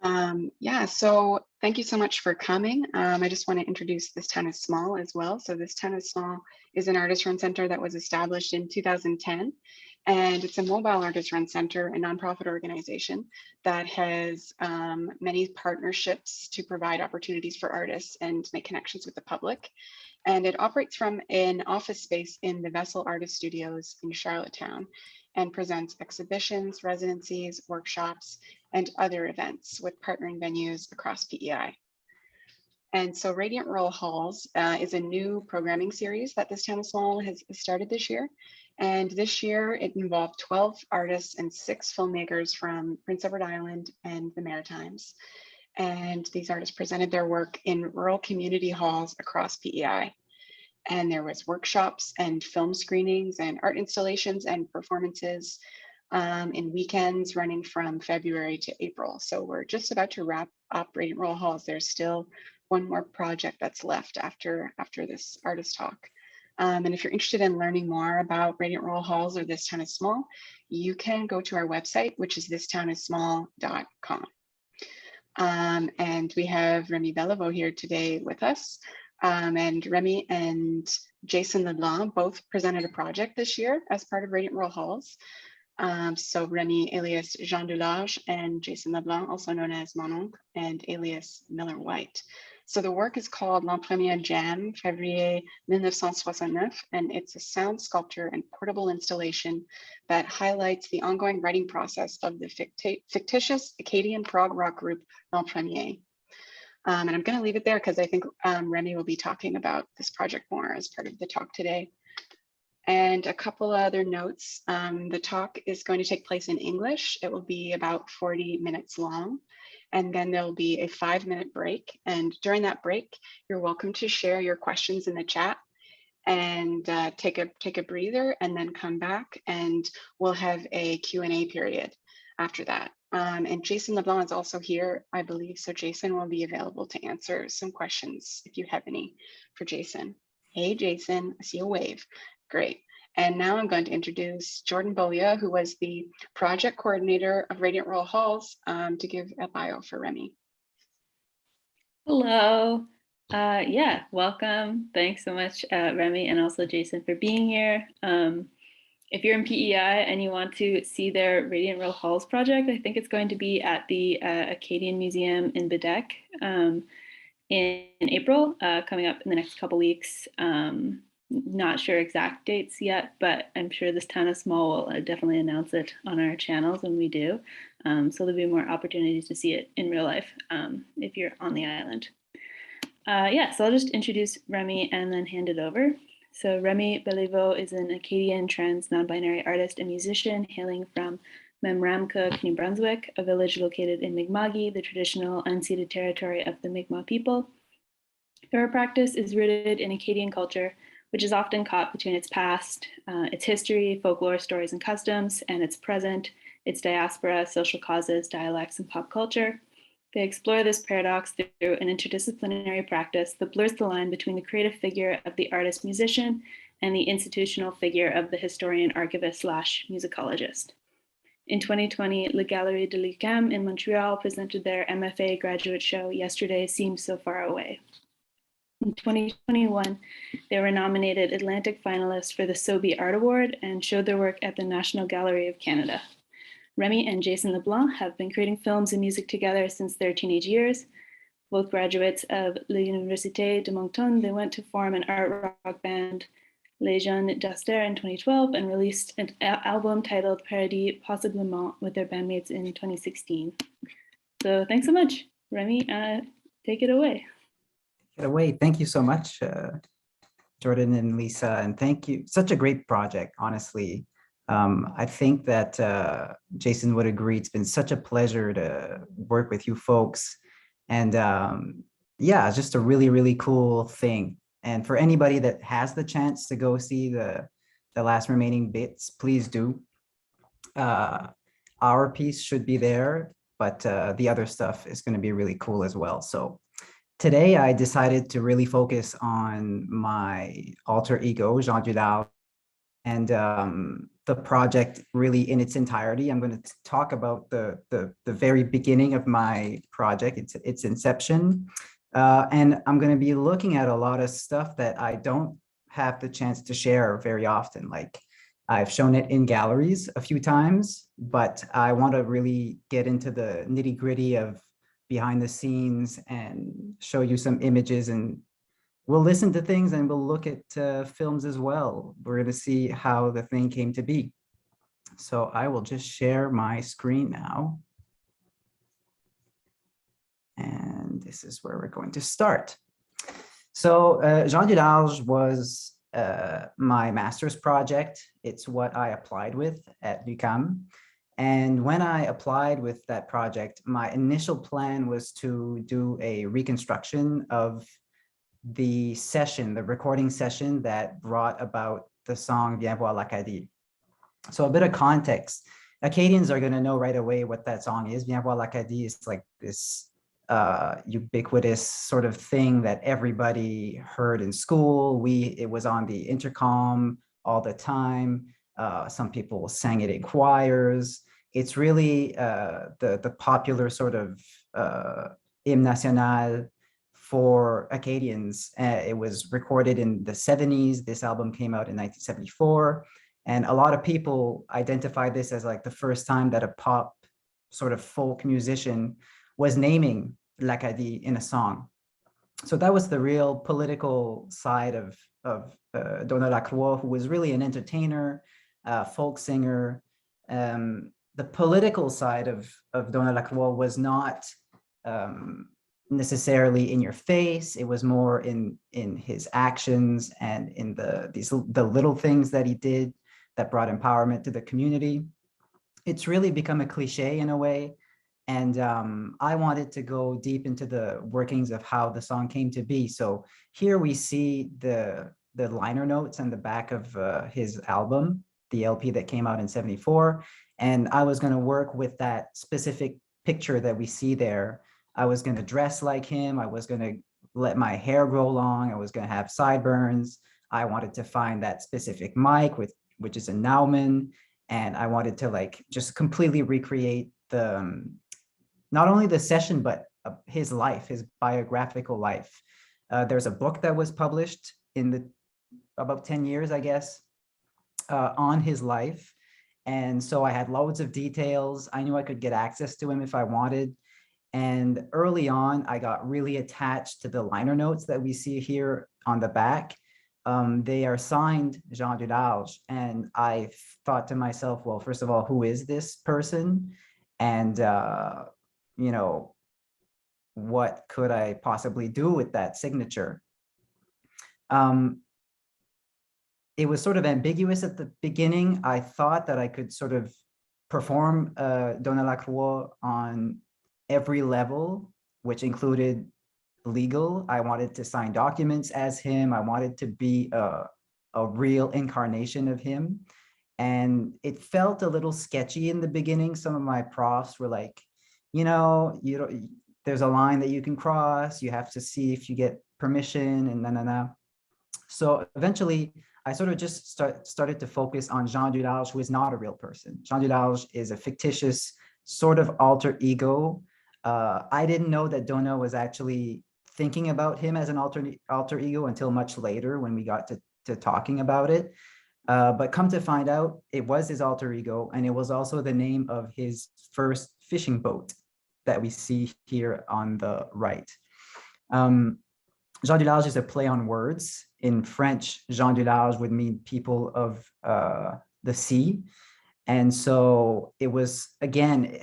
Yeah, so thank you so much for coming. I just want to introduce This Town is Small as well. So This Town is Small is an artist-run center that was established in 2010, and it's a mobile artist-run center, a nonprofit organization that has many partnerships to provide opportunities for artists and make connections with the public. And it operates from an office space in the Vessel Artist Studios in Charlottetown and presents exhibitions, residencies, workshops, and other events with partnering venues across PEI. And so Radiant Rural Halls is a new programming series that This Town is Small has started this year. And this year it involved 12 artists and 6 filmmakers from Prince Edward Island and the Maritimes. And these artists presented their work in rural community halls across PEI. And there was workshops and film screenings and art installations and performances in weekends running from February to April. So we're just about to wrap up Radiant Rural Halls. There's still one more project that's left after this artist talk. And if you're interested in learning more about Radiant Rural Halls or This Town is Small, you can go to our website, which is thistownismall.com. And we have Rémi Belliveau here today with us. And Rémi and Jason LeBlanc both presented a project this year as part of Radiant Rural Halls. So Rémi alias Jean Dularge and Jason LeBlanc, also known as Mon Oncle, and alias Miller White. So the work is called L'an premier Jam, février 1969, and it's a sound sculpture and portable installation that highlights the ongoing writing process of the fictitious Acadian prog rock group L'an premier. And I'm going to leave it there because I think Rémi will be talking about this project more as part of the talk today. And a couple other notes. The talk is going to take place in English. It will be about 40 minutes long. And then there'll be a 5-minute break. And during that break, you're welcome to share your questions in the chat and take a breather and then come back and we'll have a Q&A period after that. And Jason LeBlanc is also here, I believe. So Jason will be available to answer some questions if you have any for Jason. Hey, Jason, I see a wave. Great. And now I'm going to introduce Jordan Bolia, who was the project coordinator of Radiant Rural Halls, to give a bio for Rémi. Hello. Yeah, welcome. Thanks so much, Rémi, and also Jason for being here. If you're in PEI and you want to see their Radiant Rural Halls project, I think it's going to be at the Acadian Museum in Bedeque in April, coming up in the next couple weeks. Not sure exact dates yet, but I'm sure This Town is Small will definitely announce it on our channels when we do. So there'll be more opportunities to see it in real life if you're on the island. Yeah, so I'll just introduce Rémi and then hand it over. So Rémi Belliveau is an Acadian trans non-binary artist and musician hailing from Memramcook, New Brunswick, a village located in Mi'kma'ki, the traditional unceded territory of the Mi'kmaq people. Her practice is rooted in Acadian culture, which is often caught between its past, its history, folklore, stories, and customs, and its present, its diaspora, social causes, dialects, and pop culture. They explore this paradox through an interdisciplinary practice that blurs the line between the creative figure of the artist-musician and the institutional figure of the historian, archivist / musicologist. In 2020, Le Galerie de l'UQAM in Montreal presented their MFA graduate show, Yesterday Seems So Far Away. In 2021, they were nominated Atlantic finalists for the Sobey Art Award and showed their work at the National Gallery of Canada. Rémi and Jason LeBlanc have been creating films and music together since their teenage years. Both graduates of l'Université de Moncton, they went to form an art rock band, Les Jeunes d'Aster, in 2012 and released an album titled Paradis Possiblement with their bandmates in 2016. So thanks so much. Rémi, take it away. Thank you so much, Jordan and Lisa, and thank you. Such a great project, honestly. I think that Jason would agree. It's been such a pleasure to work with you folks. And yeah, it's just a really, really cool thing. And for anybody that has the chance to go see the last remaining bits, please do. Our piece should be there, but the other stuff is going to be really cool as well. So today, I decided to really focus on my alter ego, Jean Dularge, and the project really in its entirety. I'm going to talk about the very beginning of my project, its inception. And I'm going to be looking at a lot of stuff that I don't have the chance to share very often. Like I've shown it in galleries a few times, but I want to really get into the nitty gritty of behind the scenes and show you some images, and we'll listen to things and we'll look at films as well. We're going to see how the thing came to be. So I will just share my screen now. And this is where we're going to start. So Jean Dularge was my master's project. It's what I applied with at l'UQAM. And when I applied with that project, my initial plan was to do a reconstruction of the session, the recording session that brought about the song Viens voir l'Acadie. So a bit of context. Acadians are going to know right away what that song is. Viens voir l'Acadie is like this ubiquitous sort of thing that everybody heard in school. It was on the intercom all the time. Some people sang it in choirs. It's really the popular sort of hymne national for Acadians. It was recorded in the 70s. This album came out in 1974. And a lot of people identify this as like the first time that a pop sort of folk musician was naming l'Acadie in a song. So that was the real political side of Donald Lacroix, who was really an entertainer, folk singer. The political side of Donald Lacroix was not necessarily in your face. It was more in his actions and in the little things that he did that brought empowerment to the community. It's really become a cliche in a way. And I wanted to go deep into the workings of how the song came to be. So here we see the liner notes on the back of his album, the LP that came out in '74. And I was going to work with that specific picture that we see there. I was going to dress like him. I was going to let my hair grow long. I was going to have sideburns. I wanted to find that specific mic, which is a Naumann. And I wanted to like just completely recreate not only the session, but his life, his biographical life. There's a book that was published in about 10 years, I guess, on his life. And so I had loads of details. I knew I could get access to him if I wanted. And early on, I got really attached to the liner notes that we see here on the back. They are signed Jean Dularge. And I thought to myself, well, first of all, who is this person? And, you know, what could I possibly do with that signature? It was sort of ambiguous at the beginning. I thought that I could sort of perform Donald Lacroix on every level, which included legal. I wanted to sign documents as him. I wanted to be a real incarnation of him. And it felt a little sketchy in the beginning. Some of my profs were like, you know, there's a line that you can cross. You have to see if you get permission and na. So eventually, I sort of just started to focus on Jean Dularge, who is not a real person. Jean Dularge is a fictitious sort of alter ego. I didn't know that Donna was actually thinking about him as an alter ego until much later when we got to talking about it. But come to find out, it was his alter ego, and it was also the name of his first fishing boat that we see here on the right. Jean Dularge is a play on words. In French, Jean Dularge would mean people of the sea. And so it was, again,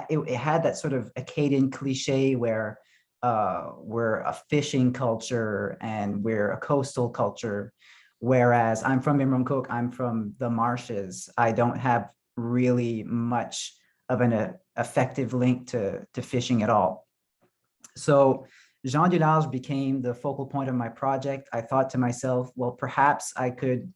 it had that sort of Acadian cliche where we're a fishing culture and we're a coastal culture. Whereas I'm from Memramcook, I'm from the marshes. I don't have really much of an effective link to fishing at all. So Jean Dularge became the focal point of my project. I thought to myself, well, perhaps I could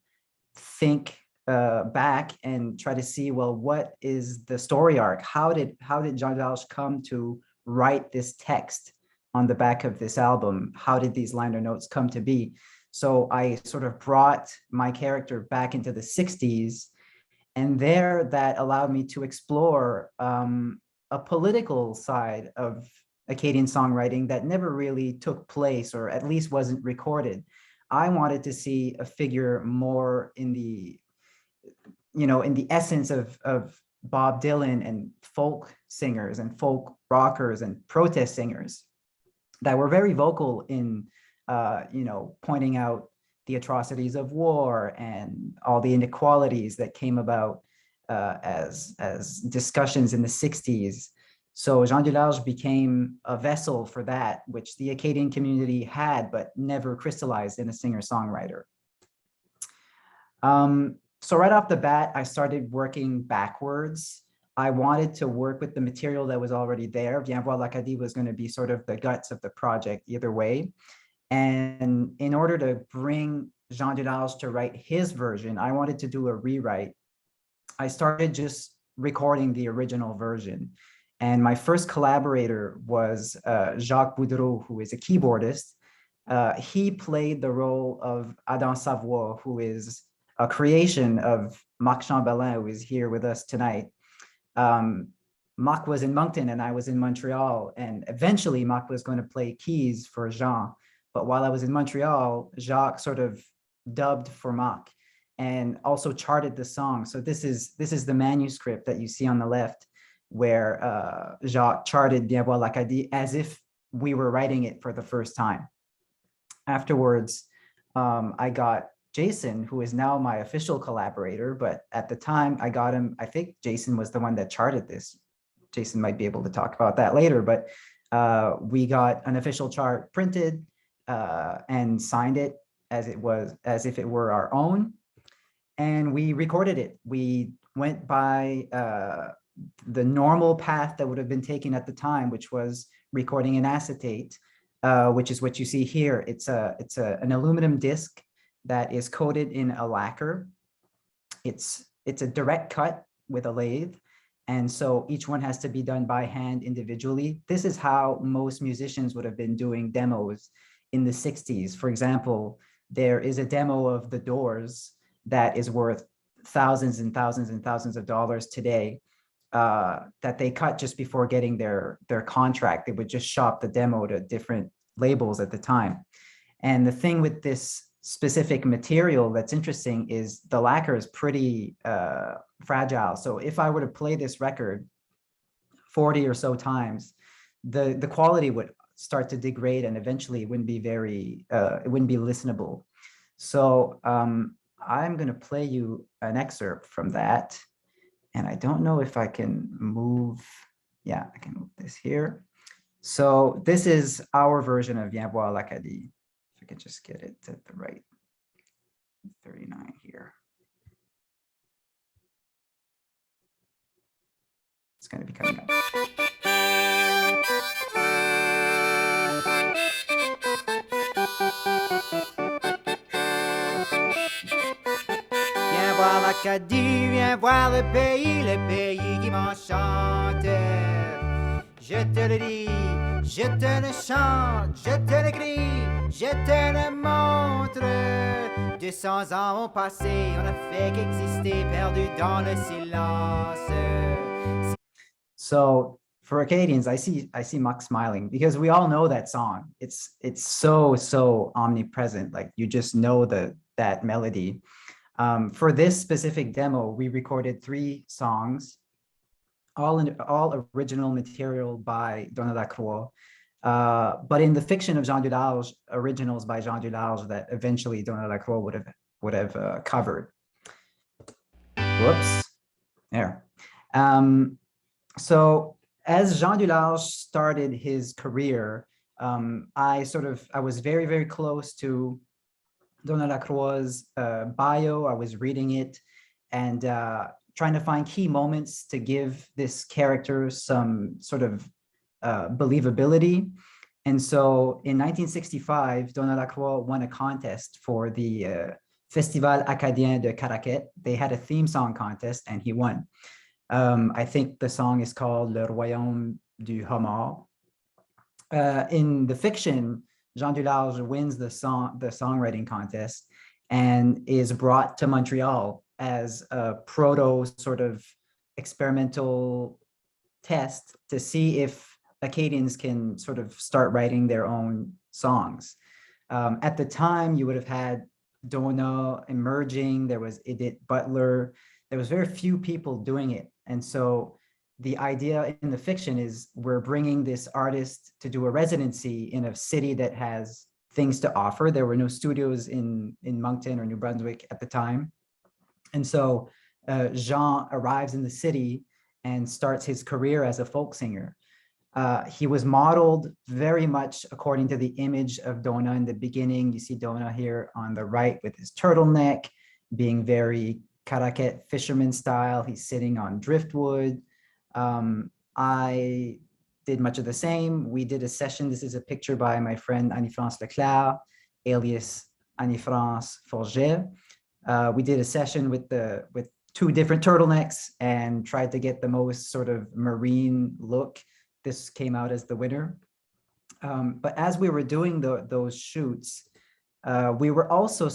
think back and try to see, well, what is the story arc? How did Jean Dularge come to write this text on the back of this album? How did these liner notes come to be? So I sort of brought my character back into the 60s And there that allowed me to explore a political side of Acadian songwriting that never really took place, or at least wasn't recorded. I wanted to see a figure more in the, in the essence of Bob Dylan and folk singers and folk rockers and protest singers that were very vocal in, pointing out the atrocities of war and all the inequalities that came about as discussions in the 60s. So Jean Dularge became a vessel for that, which the Acadian community had, but never crystallized in a singer-songwriter. So right off the bat, I started working backwards. I wanted to work with the material that was already there. Viens voir l'Acadie was going to be sort of the guts of the project either way. And in order to bring Jean Dularge to write his version, I wanted to do a rewrite. I started just recording the original version. And my first collaborator was Jacques Boudreau, who is a keyboardist. He played the role of Adam Savoie, who is a creation of Marc Chambelin, who is here with us tonight. Marc was in Moncton and I was in Montreal, and eventually Marc was going to play keys for Jean. But while I was in Montreal, Jacques sort of dubbed for Marc and also charted the song. So this is the manuscript that you see on the left, where Jacques charted Viens voir l'Acadie as if we were writing it for the first time. Afterwards, I got Jason, who is now my official collaborator, but at the time I got him, I think Jason was the one that charted this. Jason might be able to talk about that later, but we got an official chart printed and signed it as if it were our own. And we recorded it. We went by the normal path that would have been taken at the time, which was recording in acetate, which is what you see here. It's an aluminum disc that is coated in a lacquer. It's a direct cut with a lathe. And so each one has to be done by hand individually. This is how most musicians would have been doing demos in the 60s. For example, there is a demo of The Doors that is worth thousands and thousands and thousands of dollars today, that they cut just before getting their contract. They would just shop the demo to different labels at the time. And the thing with this specific material that's interesting is the lacquer is pretty fragile. So if I were to play this record 40 or so times, the quality would start to degrade and eventually it wouldn't be listenable. So I'm going to play you an excerpt from that. And I don't know if I can move. Yeah, I can move this here. So this is our version of Viens voir l'Acadie. If I could just get it to the right 39 here. It's going to be coming up. Viens voir l'Acadie, viens voir le pays qui m'enchante. Je te le dis, je te le chante, je te le crie, je te le montre. 200 ans ont passé, on a fait qu'exister, perdu dans le silence. So for Acadians, I see Marc smiling because we all know that song. It's so omnipresent. Like you just know that melody. For this specific demo, we recorded 3 songs, all original material by Donna Lacroix. But in the fiction of Jean Dularge, originals by Jean Dularge that eventually Donna Lacroix would have covered. Whoops, there. So as Jean Dularge started his career, I was very, very close to Donna Lacroix's bio. I was reading it and trying to find key moments to give this character some sort of believability. And so in 1965, Donna Lacroix won a contest for the Festival Acadien de Caraquet. They had a theme song contest and he won. I think the song is called Le Royaume du Homard. In the fiction, Jean Dularge wins the songwriting contest and is brought to Montreal as a proto sort of experimental test to see if Acadians can sort of start writing their own songs. At the time, you would have had Donna emerging, there was Edith Butler, there was very few people doing it. And so the idea in the fiction is we're bringing this artist to do a residency in a city that has things to offer. There were no studios in Moncton or New Brunswick at the time. And so Jean arrives in the city and starts his career as a folk singer. He was modeled very much according to the image of Donna in the beginning. You see Donna here on the right with his turtleneck, being very Caraquet fisherman style. He's sitting on driftwood. I did much of the same. We did a session. This is a picture by my friend Annie-France Leclerc, alias Annie-France Forget. We did a session with two different turtlenecks and tried to get the most sort of marine look. This came out as the winner. But as we were doing those shoots, we were also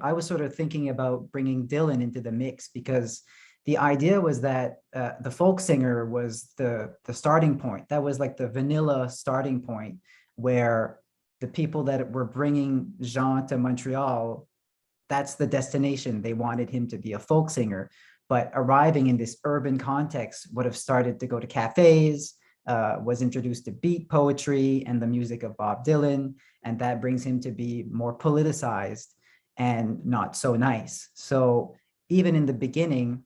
I was sort of thinking about bringing Dylan into the mix, because the idea was that the folk singer was the starting point. That was like the vanilla starting point, where the people that were bringing Jean to Montreal, that's the destination. They wanted him to be a folk singer, but arriving in this urban context would have started to go to cafes, was introduced to beat poetry and the music of Bob Dylan, and that brings him to be more politicized and not so nice. So even in the beginning,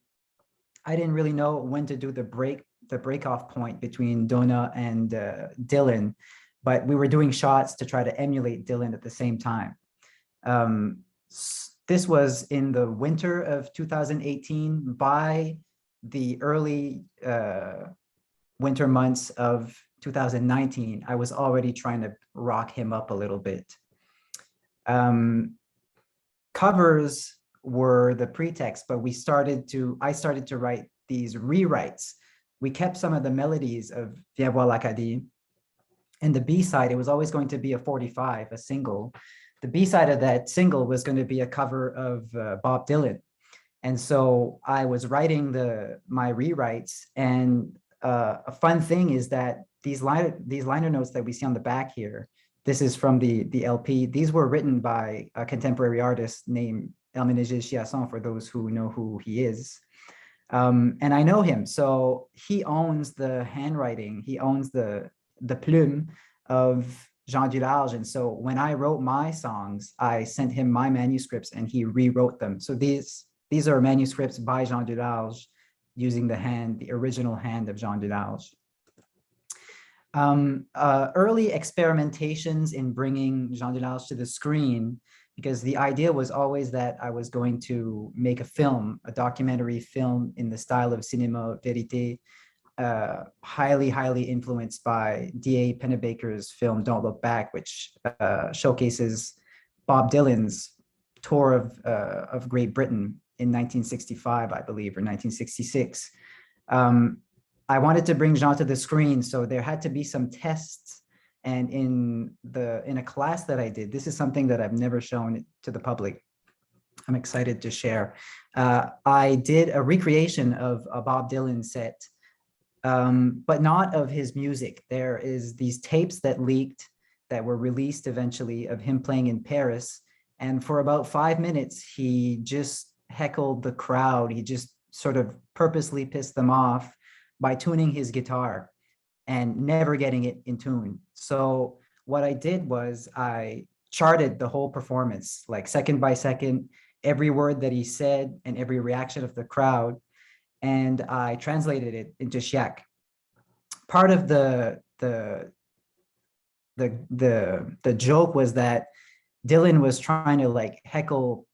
I didn't really know when to do the break-off point between Donna and Dylan, but we were doing shots to try to emulate Dylan at the same time. This was in the winter of 2018. By the early winter months of 2019, I was already trying to rock him up a little bit. Covers were the pretext, but I started to write these rewrites. We kept some of the melodies of Viens voir l'Acadie, and the B-side, it was always going to be a 45, a single. The B-side of that single was going to be a cover of Bob Dylan. And so I was writing my rewrites, and a fun thing is that these liner notes that we see on the back here, this is from the LP. These were written by a contemporary artist named Herménégilde Chiasson, for those who know who he is. And I know him, so he owns the handwriting, he owns the plume of Jean Dularge. And so when I wrote my songs, I sent him my manuscripts and he rewrote them. So these are manuscripts by Jean Dularge using the original hand of Jean Dularge. Early experimentations in bringing Jean Dularge to the screen, because the idea was always that I was going to make a film, a documentary film in the style of cinéma vérité, highly influenced by D.A. Pennebaker's film Don't Look Back, which showcases Bob Dylan's tour of Great Britain in 1965, I believe, or 1966. I wanted to bring Jean to the screen, so there had to be some tests. And in a class that I did, this is something that I've never shown to the public. I'm excited to share. I did a recreation of a Bob Dylan set, but not of his music. There is these tapes that leaked that were released eventually of him playing in Paris. And for about 5 minutes, he just heckled the crowd. He just sort of purposely pissed them off by tuning his guitar and never getting it in tune. So what I did was I charted the whole performance, like second by second, every word that he said and every reaction of the crowd. And I translated it into Chiac. Part of the joke was that Dylan was trying to like heckle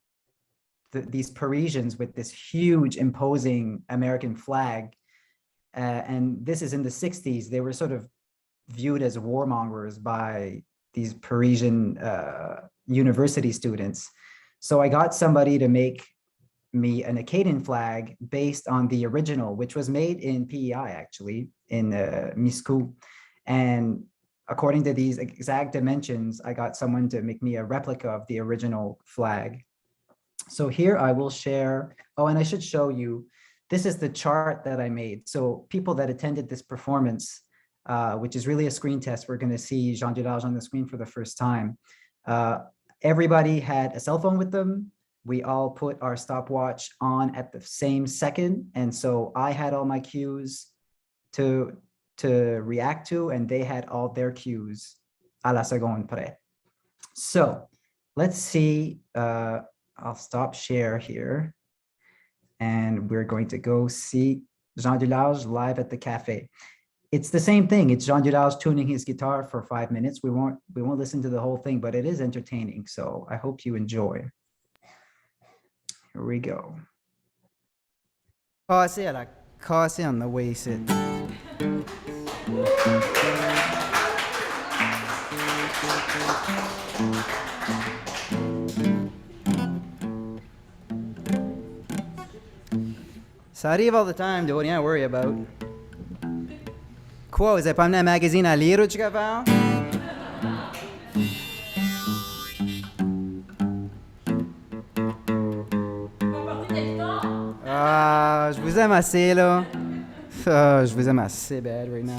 these Parisians with this huge imposing American flag. And this is in the 60s. They were sort of viewed as warmongers by these Parisian university students. So I got somebody to make me an Acadian flag based on the original, which was made in PEI, actually, in Miscou. And according to these exact dimensions, I got someone to make me a replica of the original flag. So here I will share, oh, and I should show you, this is the chart that I made. So people that attended this performance, which is really a screen test, we're going to see Jean Dularge on the screen for the first time. Everybody had a cell phone with them. We all put our stopwatch on at the same second. And so I had all my cues to react to, and they had all their cues à la seconde près. So let's see, I'll stop share here. And we're going to go see Jean Dularge live at the cafe. It's the same thing. It's Jean Dularge tuning his guitar for 5 minutes. We won't listen to the whole thing, but it is entertaining. So I hope you enjoy. Here we go. Cassé on the way sit. Ça arrive all the time, don't you worry about. Quoi, vous avez pas amené un magazine à lire, tu capable? Ah, je vous aime assez, là. Ah, je vous aime assez bad right now.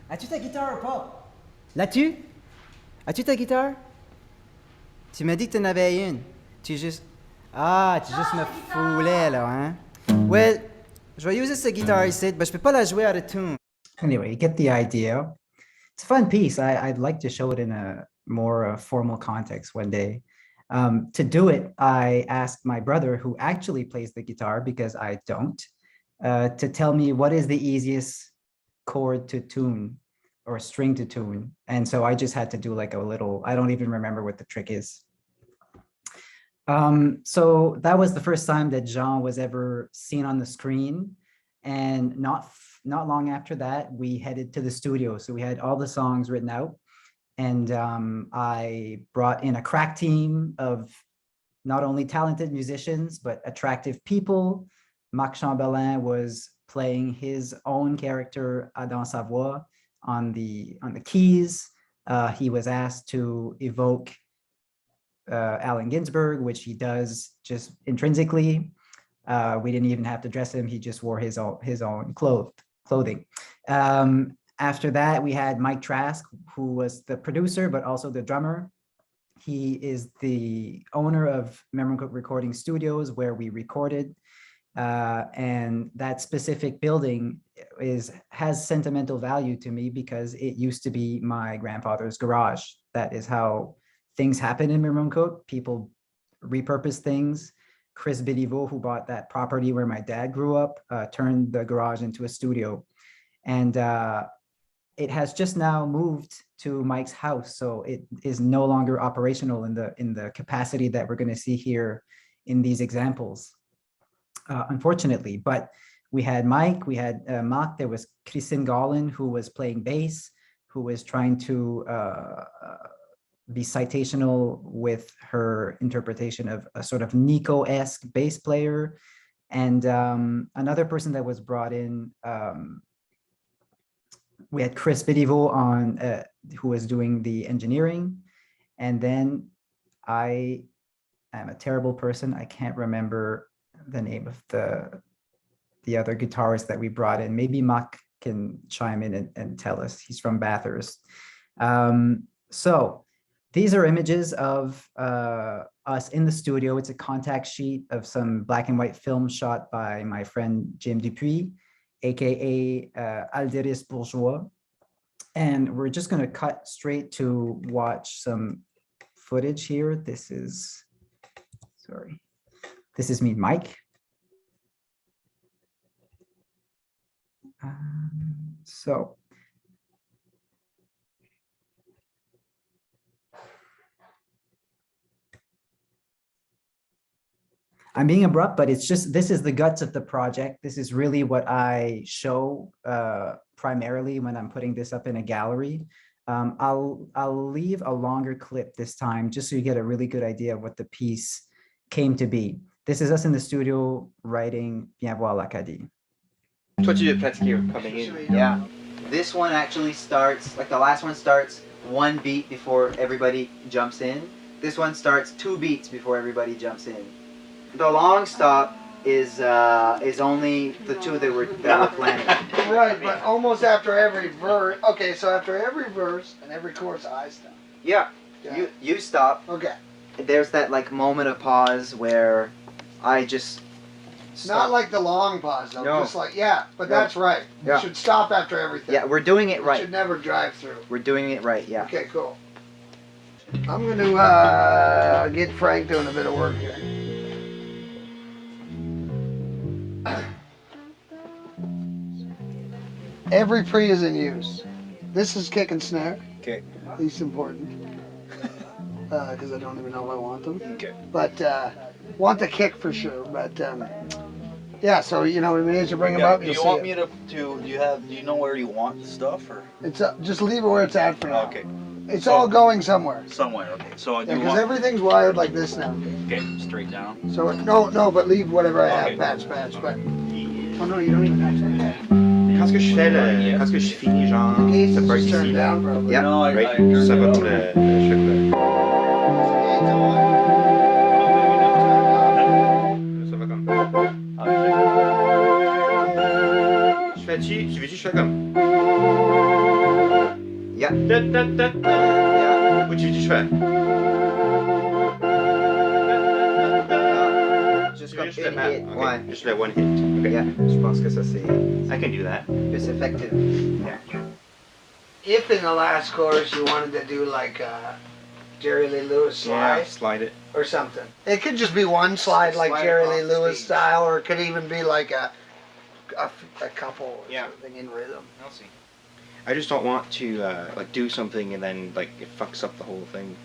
As-tu ta guitare ou pas? L'as-tu? As-tu ta guitare? Tu m'as dit que tu en avais une. Tu juste me foulais, là, hein? Well, je vais utiliser cette guitare ici, mais je peux pas la jouer out of tune. Anyway, you get the idea. It's a fun piece. I'd like to show it in a more formal context one day. To do it, I asked my brother, who actually plays the guitar because I don't, to tell me what is the easiest chord to tune or string to tune. And so I just had to do like a little, I don't even remember what the trick is. So that was the first time that Jean was ever seen on the screen. And not long after that, we headed to the studio. So we had all the songs written out. And I brought in a crack team of not only talented musicians, but attractive people. Marc Chambelin was playing his own character, Adam Savoie, on the keys. He was asked to evoke Allen Ginsberg, which he does just intrinsically. We didn't even have to dress him. He just wore his own clothing. After that, we had Mike Trask, who was the producer, but also the drummer. He is the owner of Memramcook Recording Studios, where we recorded. And that specific building has sentimental value to me because it used to be my grandfather's garage. That is how things happen in Memramcook. People repurpose things. Chris Belliveau, who bought that property where my dad grew up, turned the garage into a studio. And it has just now moved to Mike's house. So it is no longer operational in the capacity that we're going to see here in these examples. Unfortunately, but we had Mike, we had Marc, there was Christine Garland, who was playing bass, who was trying to be citational with her interpretation of a sort of Nico-esque bass player. And another person that was brought in, we had Chris Belliveau on, who was doing the engineering. And then I am a terrible person. I can't remember the name of the other guitarist that we brought in. Maybe Marc can chime in and tell us. He's from Bathurst. So these are images of us in the studio. It's a contact sheet of some black and white film shot by my friend Jim Dupuis, aka Alderis Bourgeois. And we're just going to cut straight to watch some footage here. This is me, Mike. So I'm being abrupt, but it's just, this is the guts of the project. This is really what I show primarily when I'm putting this up in a gallery. I'll leave a longer clip this time, just so you get a really good idea of what the piece came to be. This is us in the studio writing Viens voir l'Acadie. Toi, tu veux pratiquer coming in. Yeah. This one actually starts, like the last one starts 1 beat before everybody jumps in. This one starts 2 beats before everybody jumps in. The long stop is only the 2 that we're planning. Right, but almost after every verse. Okay, so after every verse and every chorus, I stop. Yeah. Yeah. You stop. Okay. There's that like moment of pause where I just stop. Not like the long pause though. No. Just like but No. that's right. Yeah. You should stop after everything. Yeah, we're doing it You right. should never drive through. We're doing it right. Yeah. Okay, cool. I'm gonna get Frank doing a bit of work here. Every pre is in use. This is kick and snare. Okay. Least important. Because I don't even know if I want them. Okay. But want the kick for sure. But yeah, so you know, when you bring them Yeah, up, do you'll you see want it. me to do you know where you want the stuff or? It's just leave it where it's at for now. Okay, It's all going somewhere. somewhere, okay. So Yeah, do you because want, everything's wired like this now. okay, straight down. So no, but leave whatever I have, Okay. patch. But oh no, you don't even have to. Quand que je fais le, quand que je finis genre Okay, ce so part just turn ici, it down probably. Yeah. No, right, I turned ça it va off. pour le cheveu. Ça va comme. Je fais tu veux-tu que je fais comme. Yeah. Yeah. Ou tu veux-tu que je fais. Juste Tu veux comme juste le une mal. hit. Okay. Ouais. Juste le one hit. Okay. Yeah. Je pense que ça c'est I can do that. plus effective. Yeah. If in the last chorus you wanted to do like Jerry Lee Lewis slide Yeah, slide it. or something, it could just be one slide like Slide Jerry across Lee the Lewis stage. style, or it could even be like a couple or Yeah. something in rhythm. I'll see. I just don't want to like do something and then like it fucks up the whole thing.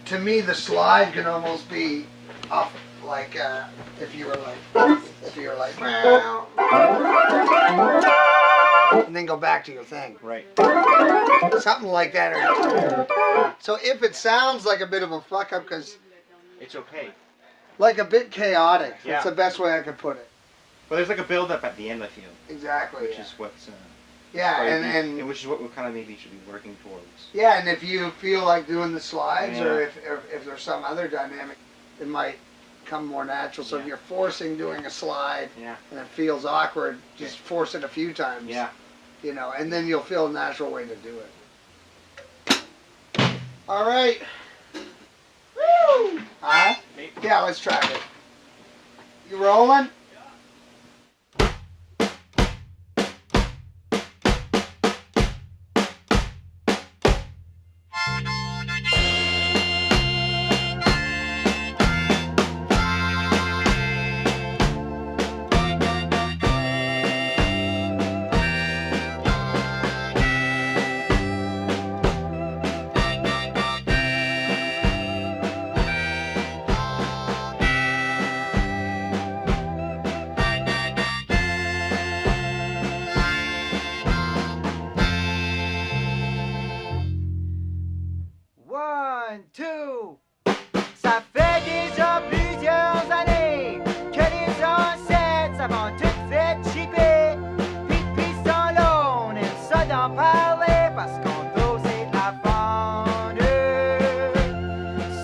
To me, the slide can almost be off like if you were like and then go back to your thing. Right. Something like that. So if it sounds like a bit of a fuck up, because It's okay. like a bit chaotic, Yeah. that's the best way I could put it. But there's like a build up at the end, I feel, Exactly. which Yeah, is what's yeah probably and which is what we kind of maybe should be working towards. yeah, and if you feel like doing the slides, or Yeah. if there's some other dynamic, it might come more natural. So if Yeah. you're forcing doing a slide Yeah. and it feels awkward, just force it a few times. Yeah. You know, and then you'll feel a natural way to do it. All right. Woo! Huh? Yeah, let's try it. You rolling? One, two. Ça fait déjà plusieurs années que les ancêtres avons tout fait chipper. Puis depuis ce temps-là, on aime ça d'en parler parce qu'on trouve c'est de la fun.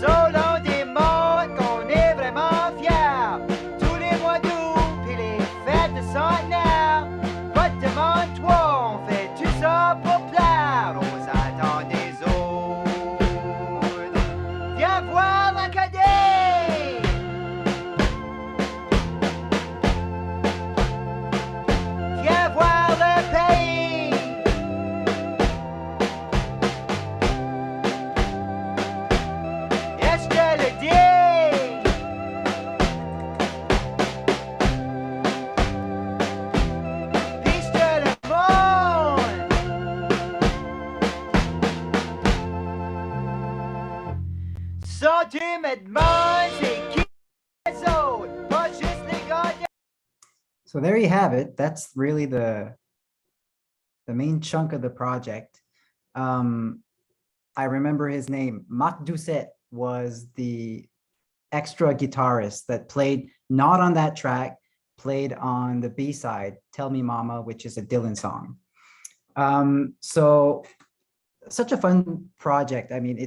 Selon des mots qu'on est vraiment fiers. Tous les mois d'août puis les fêtes de centenaire. Va te demande-toi, on fait tout ça pour plaire aux attentes des autres. Viens voir l'Acadie! Viens voir le pays! Est-ce que le dis? Piste le monde! Ça tu me demandes c'est qui les autres, pas juste les gars de... So there you have it. That's really the main chunk of the project. I remember his name. Marc Doucet was the extra guitarist that played not on that track, played on the B-side, Tell Me Mama, which is a Dylan song. So such a fun project. I mean,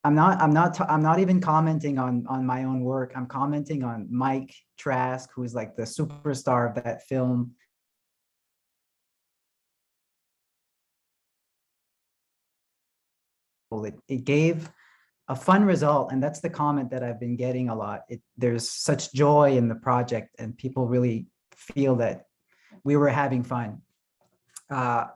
I'm not even commenting on my own work. I'm commenting on Mike Trask, who's like the superstar of that film. It gave a fun result, and that's the comment that I've been getting a lot. There's such joy in the project, and people really feel that we were having fun. The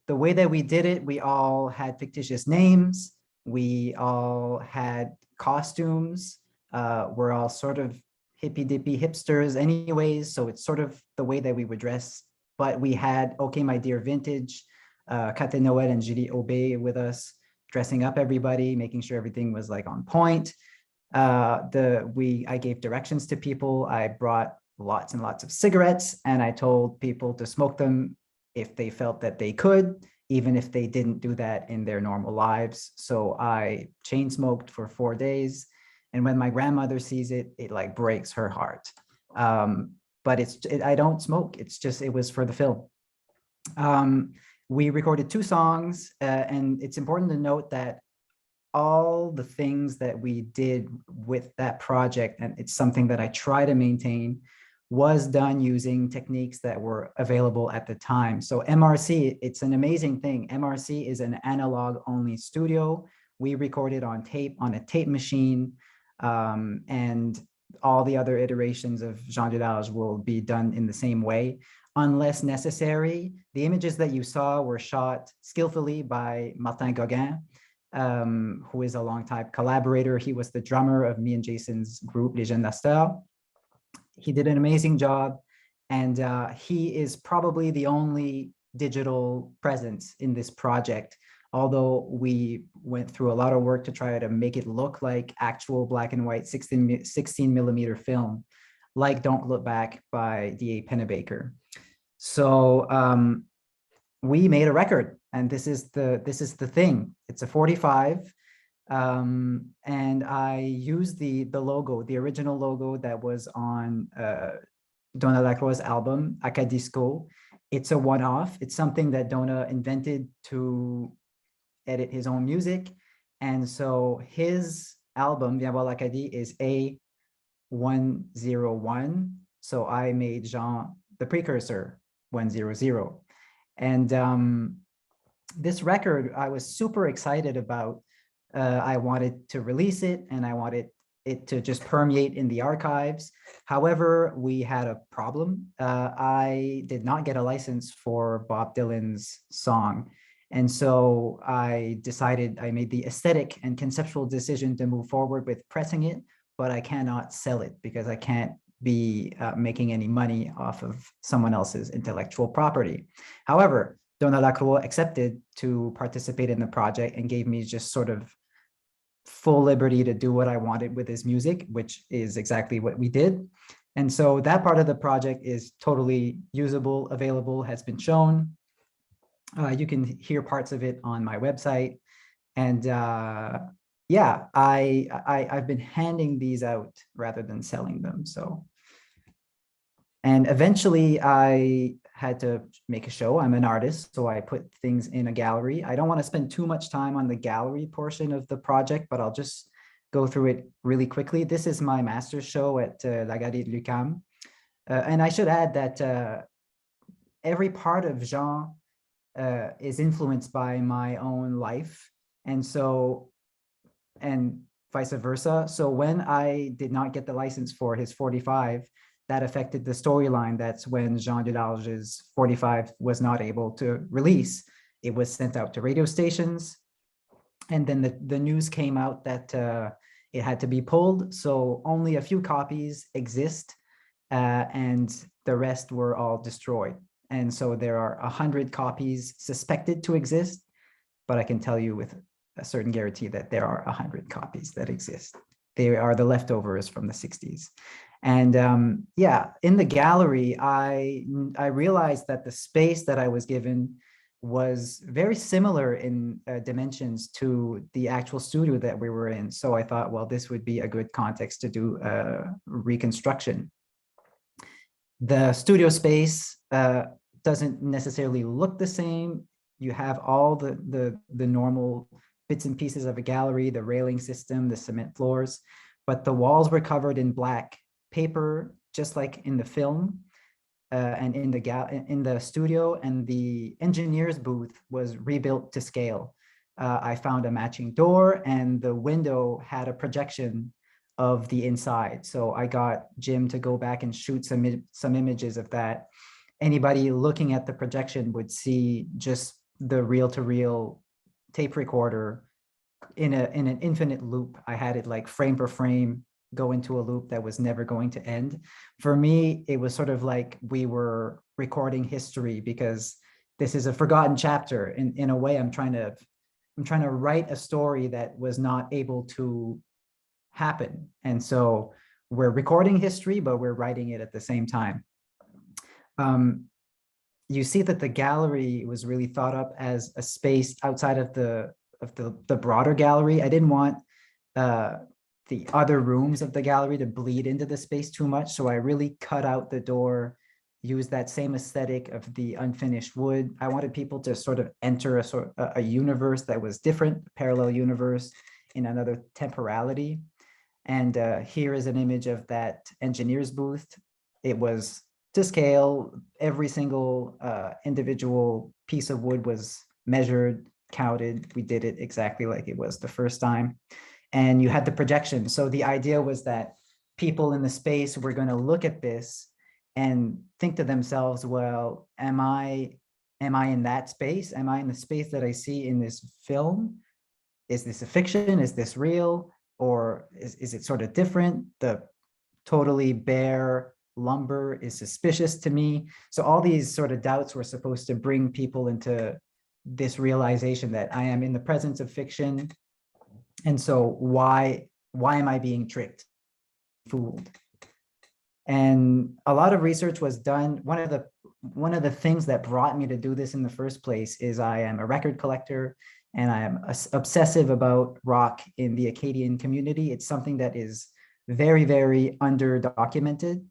way that we did it, we all had fictitious names. We all had costumes. We're all sort of hippy-dippy hipsters anyways, so it's sort of the way that we would dress. But we had Okay My Dear Vintage, Kate Noel and Julie Aubé with us, dressing up everybody, making sure everything was like on point. I gave directions to people. I brought lots and lots of cigarettes, and I told people to smoke them if they felt that they could, even if they didn't do that in their normal lives. So I chain smoked for 4 days. And when my grandmother sees it, it like breaks her heart. But I don't smoke. It was for the film. We recorded 2 songs, and it's important to note that all the things that we did with that project, and it's something that I try to maintain, was done using techniques that were available at the time. So MRC, it's an amazing thing. MRC is an analog only studio. We recorded on tape, on a tape machine, and all the other iterations of Jean Dularge will be done in the same way, unless necessary. The images that you saw were shot skillfully by Martin Gauguin, who is a longtime collaborator. He was the drummer of me and Jason's group, Les Jeunes Nasteurs. He did an amazing job, and he is probably the only digital presence in this project, although we went through a lot of work to try to make it look like actual black and white 16 millimeter film, like Don't Look Back by D.A. Pennebaker. So we made a record, and this is the thing. It's a 45. And I used the logo, the original logo that was on Donna Lacroix's album, Acadisco. It's a one-off. It's something that Donna invented to edit his own music. And so his album, Viens voir l'Acadie, is A101. So I made Jean the precursor, 100. And this record, I was super excited about. I wanted to release it, and I wanted it to just permeate in the archives. However, we had a problem. I did not get a license for Bob Dylan's song. And so I made the aesthetic and conceptual decision to move forward with pressing it, but I cannot sell it because I can't be making any money off of someone else's intellectual property. However, Donna Lacroix accepted to participate in the project and gave me just sort of full liberty to do what I wanted with his music, which is exactly what we did. And so that part of the project is totally usable, available, has been shown. You can hear parts of it on my website. And yeah, I've been handing these out rather than selling them. So, and eventually I had to make a show. I'm an artist, so I put things in a gallery. I don't want to spend too much time on the gallery portion of the project, but I'll just go through it really quickly. This is my master's show at La Galerie de l'UQAM. And I should add that every part of Jean is influenced by my own life. And so, and vice versa. So when I did not get the license for his 45, that affected the storyline. That's when Jean Dularge's 45 was not able to release. It was sent out to radio stations. And then the news came out that it had to be pulled. So only a few copies exist, and the rest were all destroyed. And so there are 100 copies suspected to exist, but I can tell you with a certain guarantee that there are 100 copies that exist. They are the leftovers from the 60s. And yeah, in the gallery, I realized that the space that I was given was very similar in dimensions to the actual studio that we were in. So I thought, well, this would be a good context to do a reconstruction. The studio space doesn't necessarily look the same. You have all the normal bits and pieces of a gallery, the railing system, the cement floors, but the walls were covered in black paper, just like in the film. And in the studio, and the engineer's booth was rebuilt to scale. I found a matching door, and the window had a projection of the inside. So I got Jim to go back and shoot some images of that. Anybody looking at the projection would see just the reel-to-reel tape recorder in an infinite loop. I had it like frame per frame, go into a loop that was never going to end. For me, it was sort of like we were recording history, because this is a forgotten chapter. In a way, I'm trying to write a story that was not able to happen. And so we're recording history, but we're writing it at the same time. You see that the gallery was really thought up as a space outside of the broader gallery. I didn't want the other rooms of the gallery to bleed into the space too much. So I really cut out the door, used that same aesthetic of the unfinished wood. I wanted people to sort of enter a universe that was different, a parallel universe in another temporality. And here is an image of that engineer's booth. It was to scale. Every single individual piece of wood was measured, counted. We did it exactly like it was the first time. And you had the projection. So the idea was that people in the space were going to look at this and think to themselves, well, am I in that space? Am I in the space that I see in this film? Is this a fiction? Is this real? Or is it sort of different? The totally bare lumber is suspicious to me. So all these sort of doubts were supposed to bring people into this realization that I am in the presence of fiction. And so why am I being tricked, fooled? And a lot of research was done. One of the things that brought me to do this in the first place is I am a record collector, and I am obsessive about rock in the Acadian community. It's something that is very, very under-documented.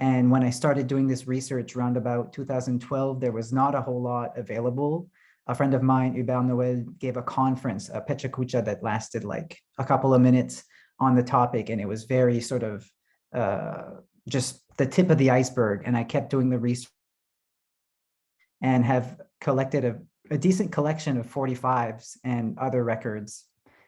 And when I started doing this research around about 2012, there was not a whole lot available. A friend of mine, Hubert Noel, gave a conference, a Pechakucha, that lasted like a couple of minutes on the topic. And it was very sort of just the tip of the iceberg. And I kept doing the research and have collected a decent collection of 45s and other records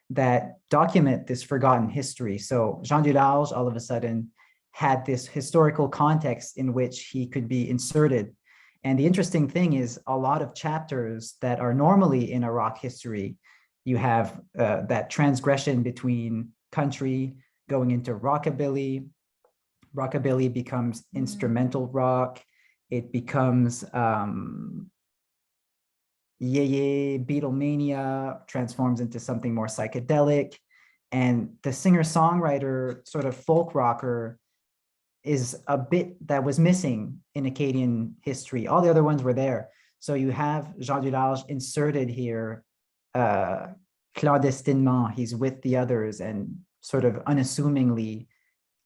that document this forgotten history. So Jean Dularge, all of a sudden, had this historical context in which he could be inserted. And the interesting thing is, a lot of chapters that are normally in a rock history, you have that transgression between country going into rockabilly. Rockabilly becomes instrumental rock. It becomes yeye, Beatlemania, transforms into something more psychedelic. And the singer-songwriter sort of folk rocker is a bit that was missing in Acadian history. All the other ones were there. So you have Jean Dularge inserted here clandestinement. He's with the others and sort of unassumingly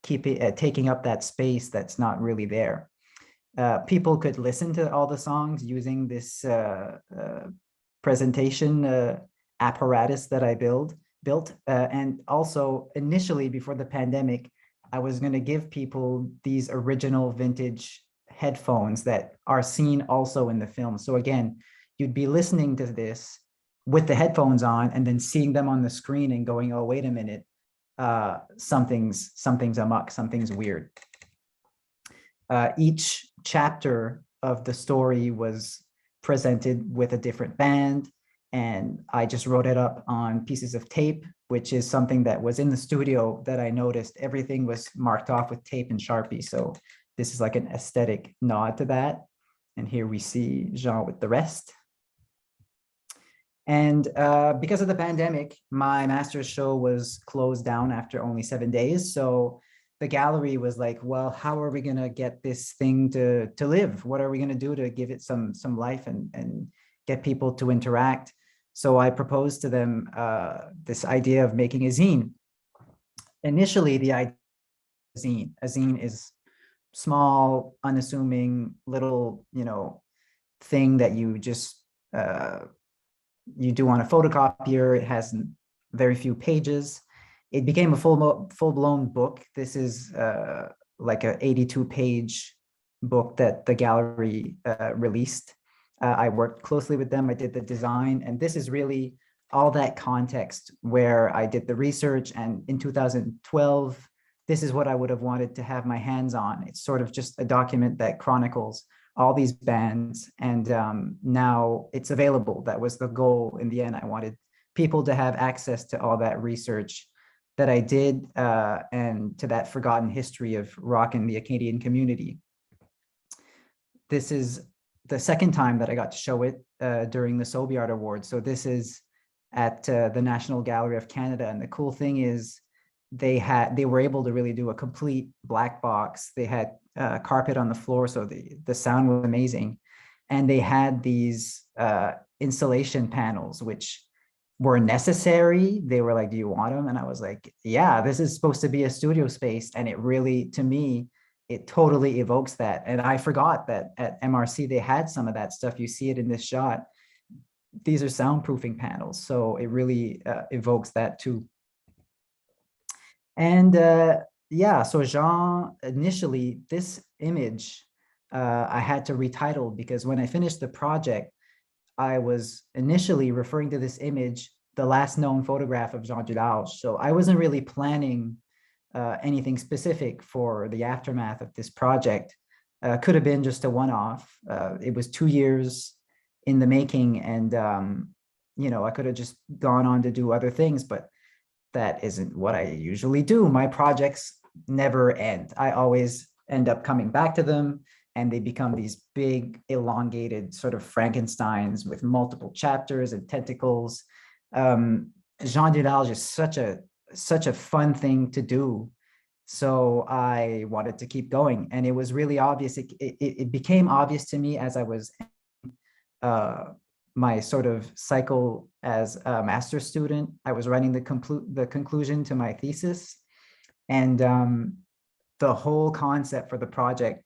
taking up that space that's not really there. People could listen to all the songs using this presentation apparatus that I built. And also initially, before the pandemic, I was going to give people these original vintage headphones that are seen also in the film. So again, you'd be listening to this with the headphones on and then seeing them on the screen and going, oh, wait a minute, something's amok, something's weird. Each chapter of the story was presented with a different band, and I just wrote it up on pieces of tape, which is something that was in the studio that I noticed. Everything was marked off with tape and Sharpie. So this is like an aesthetic nod to that. And here we see Jean with the rest. And because of the pandemic, my master's show was closed down after only 7 days. So the gallery was like, well, how are we going to get this thing to live? What are we going to do to give it some life and get people to interact. So I proposed to them this idea of making a zine. Initially, the idea of a zine is small, unassuming little, thing that you just you do on a photocopier. It has very few pages. It became a full-blown book. This is like a 82-page book that the gallery released. I worked closely with them. I did the design, and this is really all that context where I did the research. And in 2012, this is what I would have wanted to have my hands on. It's sort of just a document that chronicles all these bands, and now it's available. That was the goal in the end. I wanted people to have access to all that research that I did, and to that forgotten history of rock in the Acadian community. This is the second time that I got to show it during the Sobey Art Awards. So this is at the National Gallery of Canada. And the cool thing is they were able to really do a complete black box. They had carpet on the floor, so the sound was amazing. And they had these installation panels, which were necessary. They were like, do you want them? And I was like, yeah, this is supposed to be a studio space. And it really, to me, it totally evokes that. And I forgot that at MRC, they had some of that stuff. You see it in this shot. These are soundproofing panels. So it really evokes that too. And yeah, so Jean, initially, this image, I had to retitle because when I finished the project, I was initially referring to this image, the last known photograph of Jean Dularge. So I wasn't really planning anything specific for the aftermath of this project. Could have been just a one-off. It was 2 years in the making, and I could have just gone on to do other things, but that isn't what I usually do. My projects never end. I always end up coming back to them, and they become these big, elongated sort of Frankensteins with multiple chapters and tentacles. Jean Dularge is such a fun thing to do. So I wanted to keep going, and it was really obvious. It became obvious to me as I was my sort of cycle as a master's student. I was writing the conclusion to my thesis, and the whole concept for the project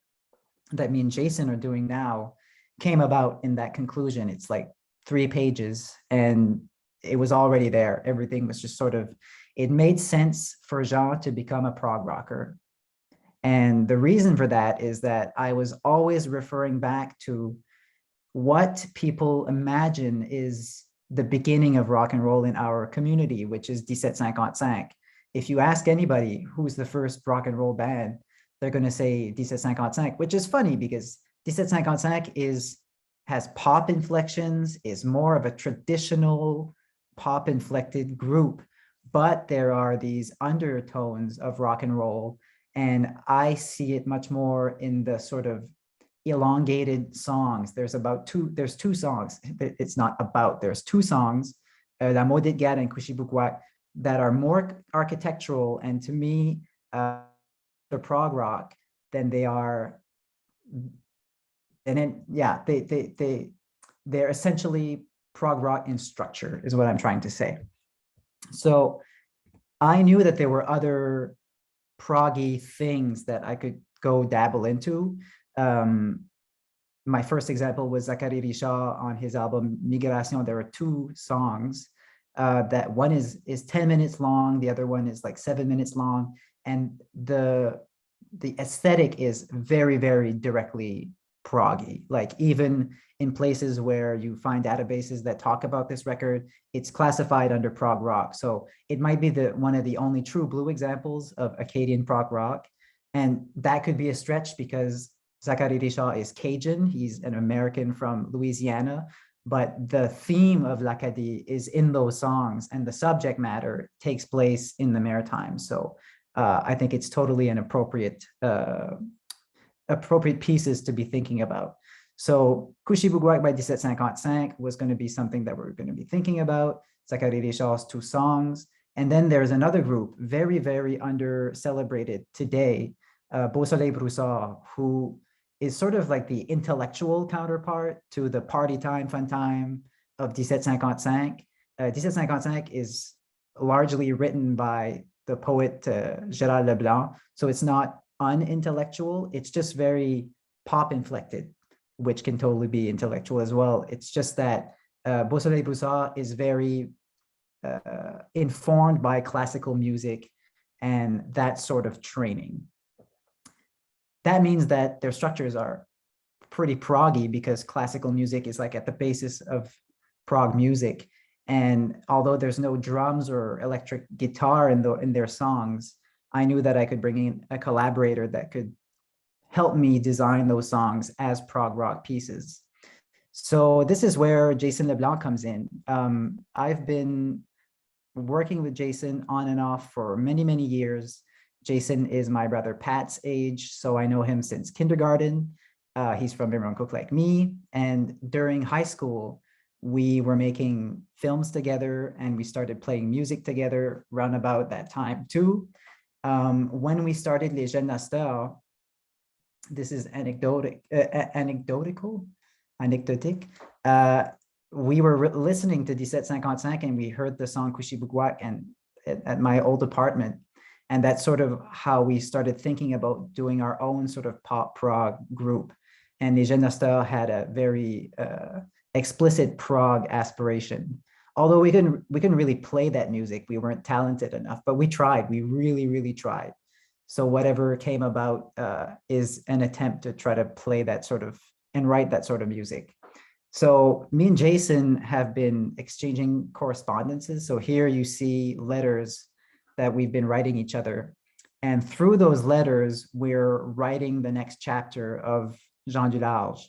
that me and Jason are doing now came about in that conclusion. It's like 3 pages, and it was already there. Everything was just sort of, it made sense for Jean to become a prog rocker. And the reason for that is that I was always referring back to what people imagine is the beginning of rock and roll in our community, which is 1755. If you ask anybody who's the first rock and roll band, they're going to say 1755, which is funny because 1755 has pop inflections, is more of a traditional pop inflected group, but there are these undertones of rock and roll. And I see it much more in the sort of elongated songs. There's 2 songs. It's not about, there's 2 songs, La Maudite Garde and Couchibukwak, that are more architectural and to me, the prog rock than they are. And then, yeah, they're essentially prog rock in structure is what I'm trying to say. So I knew that there were other proggy things that I could go dabble into. My first example was Zachary Richard on his album Migration. There are 2 songs that one is 10 minutes long, the other one is like 7 minutes long, and the aesthetic is very, very directly proggy. Like even in places where you find databases that talk about this record, it's classified under prog rock. So it might be one of the only true blue examples of Acadian prog rock. And that could be a stretch because Zachary Richard is Cajun. He's an American from Louisiana, but the theme of l'Acadie is in those songs and the subject matter takes place in the Maritimes. So I think it's totally an appropriate pieces to be thinking about. So Couchibukwak by 1755 was going to be something that we're going to be thinking about. Zachary Richard's 2 songs. And then there's another group, very, very under celebrated today, Beau Soleil Broussard, who is sort of like the intellectual counterpart to the party time, fun time of 1755. 1755 is largely written by the poet Gérard Leblanc. So it's not unintellectual, it's just very pop inflected, which can totally be intellectual as well. It's just that Beau Soleil Broussard is very informed by classical music and that sort of training. That means that their structures are pretty proggy because classical music is like at the basis of prog music. And although there's no drums or electric guitar in their songs, I knew that I could bring in a collaborator that could help me design those songs as prog rock pieces. So this is where Jason LeBlanc comes in. I've been working with Jason on and off for many, many years. Jason is my brother Pat's age, so I know him since kindergarten. He's from Memramcook like me. And during high school, we were making films together and we started playing music together around about that time too. When we started Les Jeunes Nasteurs, this is anecdotic. We were listening to 1755 and we heard the song Couchibougouak and at my old apartment. And that's sort of how we started thinking about doing our own sort of pop prog group. And Les Jeunes Nasteurs had a very explicit prog aspiration. Although we couldn't really play that music, we weren't talented enough, but we tried, we really, really tried. So whatever came about is an attempt to try to play that sort of, and write that sort of music. So me and Jason have been exchanging correspondences. So here you see letters that we've been writing each other. And through those letters, we're writing the next chapter of Jean Dularge,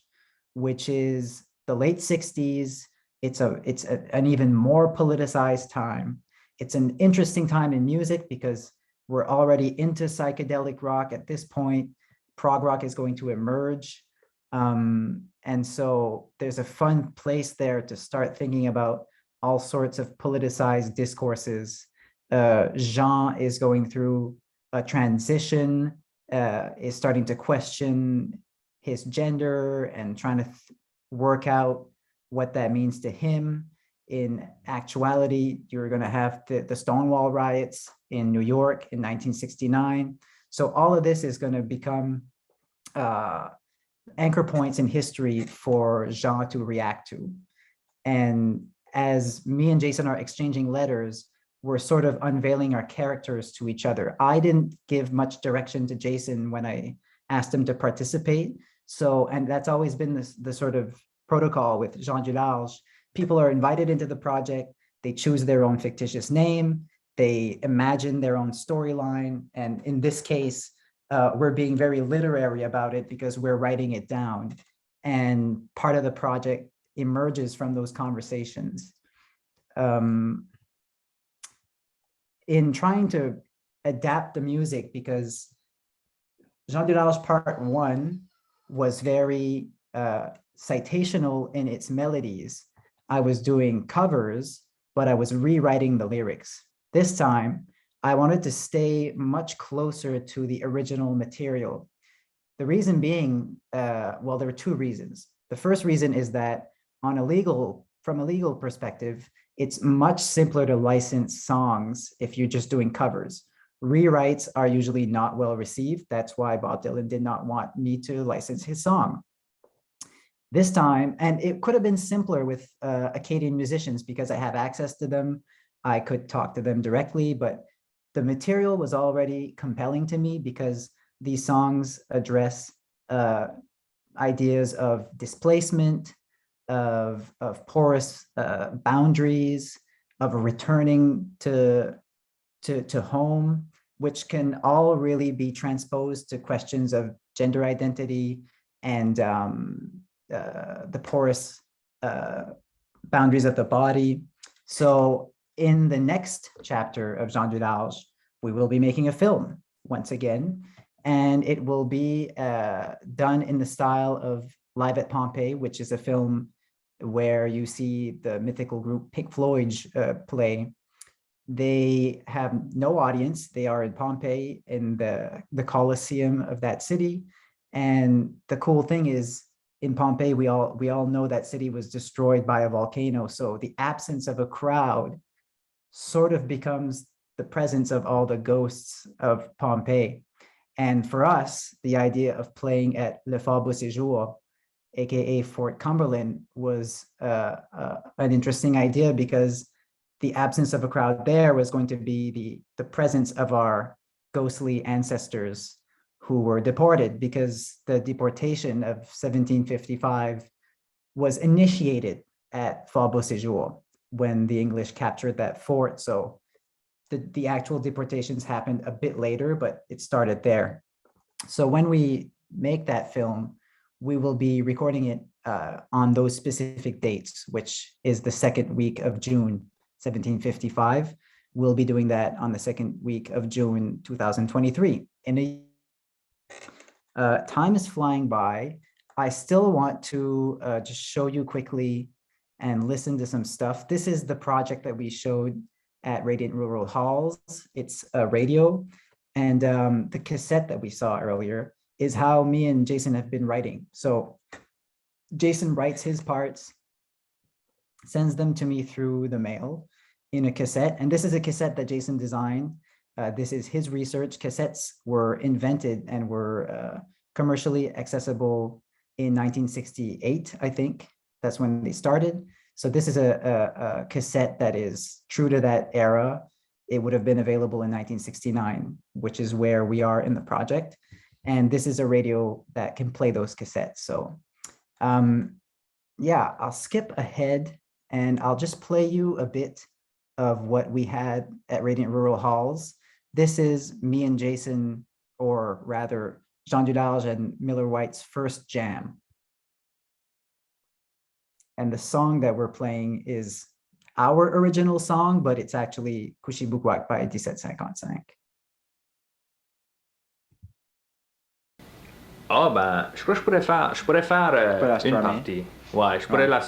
which is the late 60s. It's an even more politicized time. It's an interesting time in music because we're already into psychedelic rock at this point. Prog rock is going to emerge. And so there's a fun place there to start thinking about all sorts of politicized discourses. Jean is going through a transition, is starting to question his gender and trying to work out what that means to him. In actuality, you're going to have the Stonewall riots in New York in 1969. So all of this is going to become anchor points in history for Jean to react to. And as me and Jason are exchanging letters, we're sort of unveiling our characters to each other. I didn't give much direction to Jason when I asked him to participate. So, and that's always been the sort of protocol with Jean Dularge. People are invited into the project, they choose their own fictitious name, they imagine their own storyline. And in this case, we're being very literary about it because we're writing it down. And part of the project emerges from those conversations. In trying to adapt the music, because Jean Dularge Part 1 was very citational in its melodies. I was doing covers, but I was rewriting the lyrics. This time, I wanted to stay much closer to the original material. The reason being, well, there are two reasons. The first reason is that from a legal perspective, it's much simpler to license songs if you're just doing covers. Rewrites are usually not well received. That's why Bob Dylan did not want me to license his song. This time, and it could have been simpler with Acadian musicians because I have access to them. I could talk to them directly, but the material was already compelling to me because these songs address ideas of displacement, of porous boundaries, of returning to home, which can all really be transposed to questions of gender identity and the porous boundaries of the body. So in the next chapter of Jean Dularge, we will be making a film once again, and it will be done in the style of Live at Pompeii, which is a film where you see the mythical group Pink Floyd play. They have no audience. They are in Pompeii in the Colosseum of that city. And the cool thing is, in Pompeii, we all know that city was destroyed by a volcano. So the absence of a crowd sort of becomes the presence of all the ghosts of Pompeii. And for us, the idea of playing at Le Fort Beauséjour, aka Fort Cumberland, was an interesting idea, because the absence of a crowd there was going to be the presence of our ghostly ancestors who were deported, because the deportation of 1755 was initiated at Fort Beauséjour when the English captured that fort. So the actual deportations happened a bit later, but it started there. So when we make that film, we will be recording it on those specific dates, which is the second week of June, 1755. We'll be doing that on the second week of June, 2023. Time is flying by. I still want to just show you quickly and listen to some stuff. This is the project that we showed at Radiant Rural Halls. It's a radio. And the cassette that we saw earlier is how me and Jason have been writing. So Jason writes his parts, sends them to me through the mail in a cassette. And this is a cassette that Jason designed. This is his research. Cassettes were invented and were commercially accessible in 1968, I think. That's when they started. So this is a cassette that is true to that era. It would have been available in 1969, which is where we are in the project. And this is a radio that can play those cassettes. So yeah, I'll skip ahead and I'll just play you a bit of what we had at Radiant Rural Halls. This is me and Jason, or rather Jean Dularge and Miller White's first jam. And the song that we're playing is our original song, but it's actually Kushibukwak by 1755. Ah ben, je crois que je pourrais faire une partie. Ouais, je pourrais la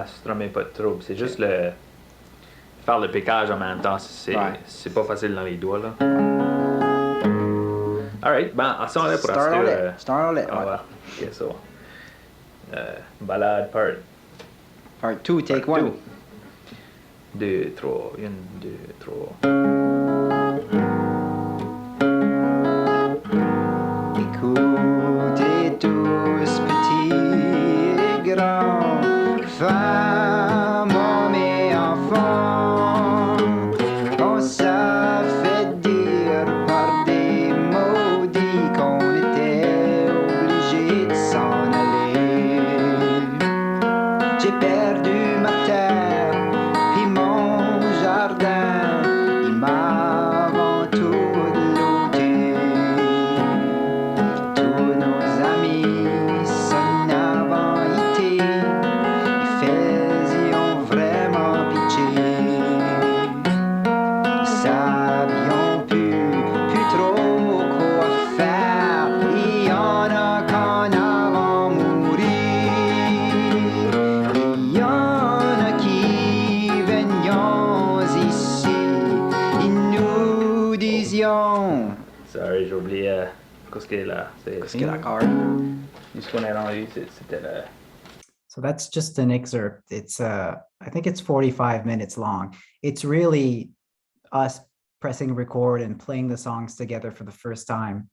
strummer pas de trouble. C'est juste faire le piquage en même temps, c'est pas facile dans les doigts là. Alright, ben à ce moment-là pour Start on it. Ok, so ballade Part 2, take 1. 2, 3, 1, 2, 3. Écoutez tous, petits et grands, femmes, hommes et enfants, on s'est fait dire par des maudits qu'on était obligé de s'en aller. J'ai perdu ma terre, puis mon jardin, il m'avant tout looté. Tous nos amis s'en avant été, ils faisaient vraiment pitié. Ils savions plus trop quoi faire, il y en a qu'en avant mourir. Il y en a qui venions ici, ils nous disions. Sorry, j'ai oublié qu'est-ce qu'il est là. Qu'est-ce qu'il y a d'accord? Ce qu'on a rendu, c'était le... So that's just an excerpt. It's I think it's 45 minutes long. It's really us pressing record and playing the songs together for the first time.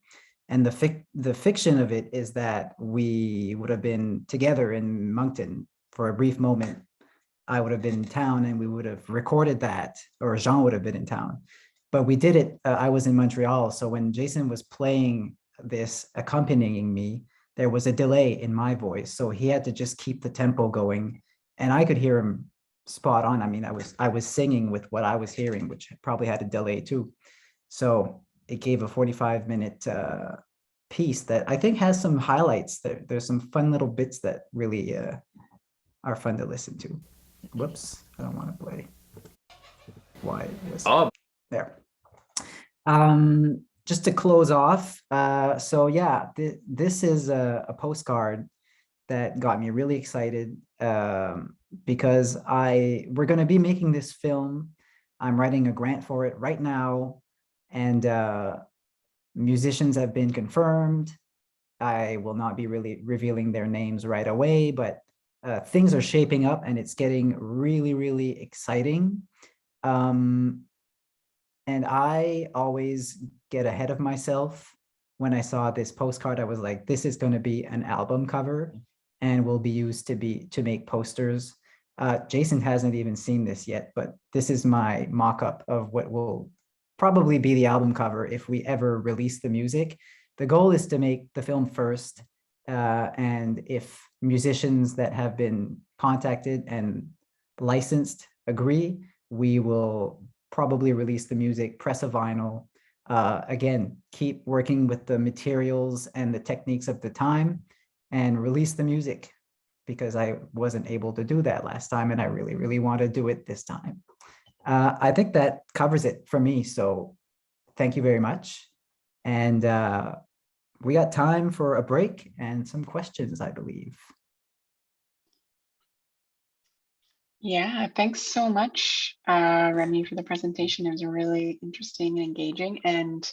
And the fiction of it is that we would have been together in Moncton for a brief moment. I would have been in town and we would have recorded that, or Jean would have been in town. But we did it, I was in Montreal. So when Jason was playing this, accompanying me, there was a delay in my voice. So he had to just keep the tempo going. And I could hear him spot on. I mean, I was singing with what I was hearing, which probably had a delay too. So it gave a 45-minute piece that I think has some highlights. There's some fun little bits that really are fun to listen to. Whoops, I don't want to play. Why? Oh. There. Just to close off, so yeah, this is a postcard that got me really excited because we're going to be making this film. I'm writing a grant for it right now, and musicians have been confirmed. I will not be really revealing their names right away, but things are shaping up and it's getting really, really exciting. And I always get ahead of myself. When I saw this postcard, I was like, this is going to be an album cover and will be used to make posters. Jason hasn't even seen this yet, but this is my mock-up of what will probably be the album cover if we ever release the music. The goal is to make the film first, and if musicians that have been contacted and licensed agree, we will probably release the music, press a vinyl, again, keep working with the materials and the techniques of the time and release the music, because I wasn't able to do that last time and I really, really want to do it this time. I think that covers it for me. So thank you very much. And we got time for a break and some questions, I believe. Yeah, thanks so much, Remy, for the presentation. It was really interesting and engaging. And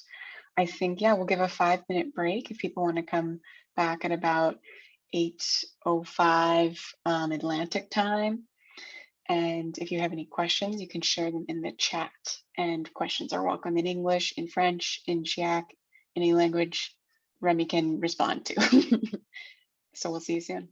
I think, yeah, we'll give a 5-minute break if people want to come back at about 8:05 Atlantic time. And if you have any questions, you can share them in the chat. And questions are welcome in English, in French, in Chiac, any language Remy can respond to. So we'll see you soon.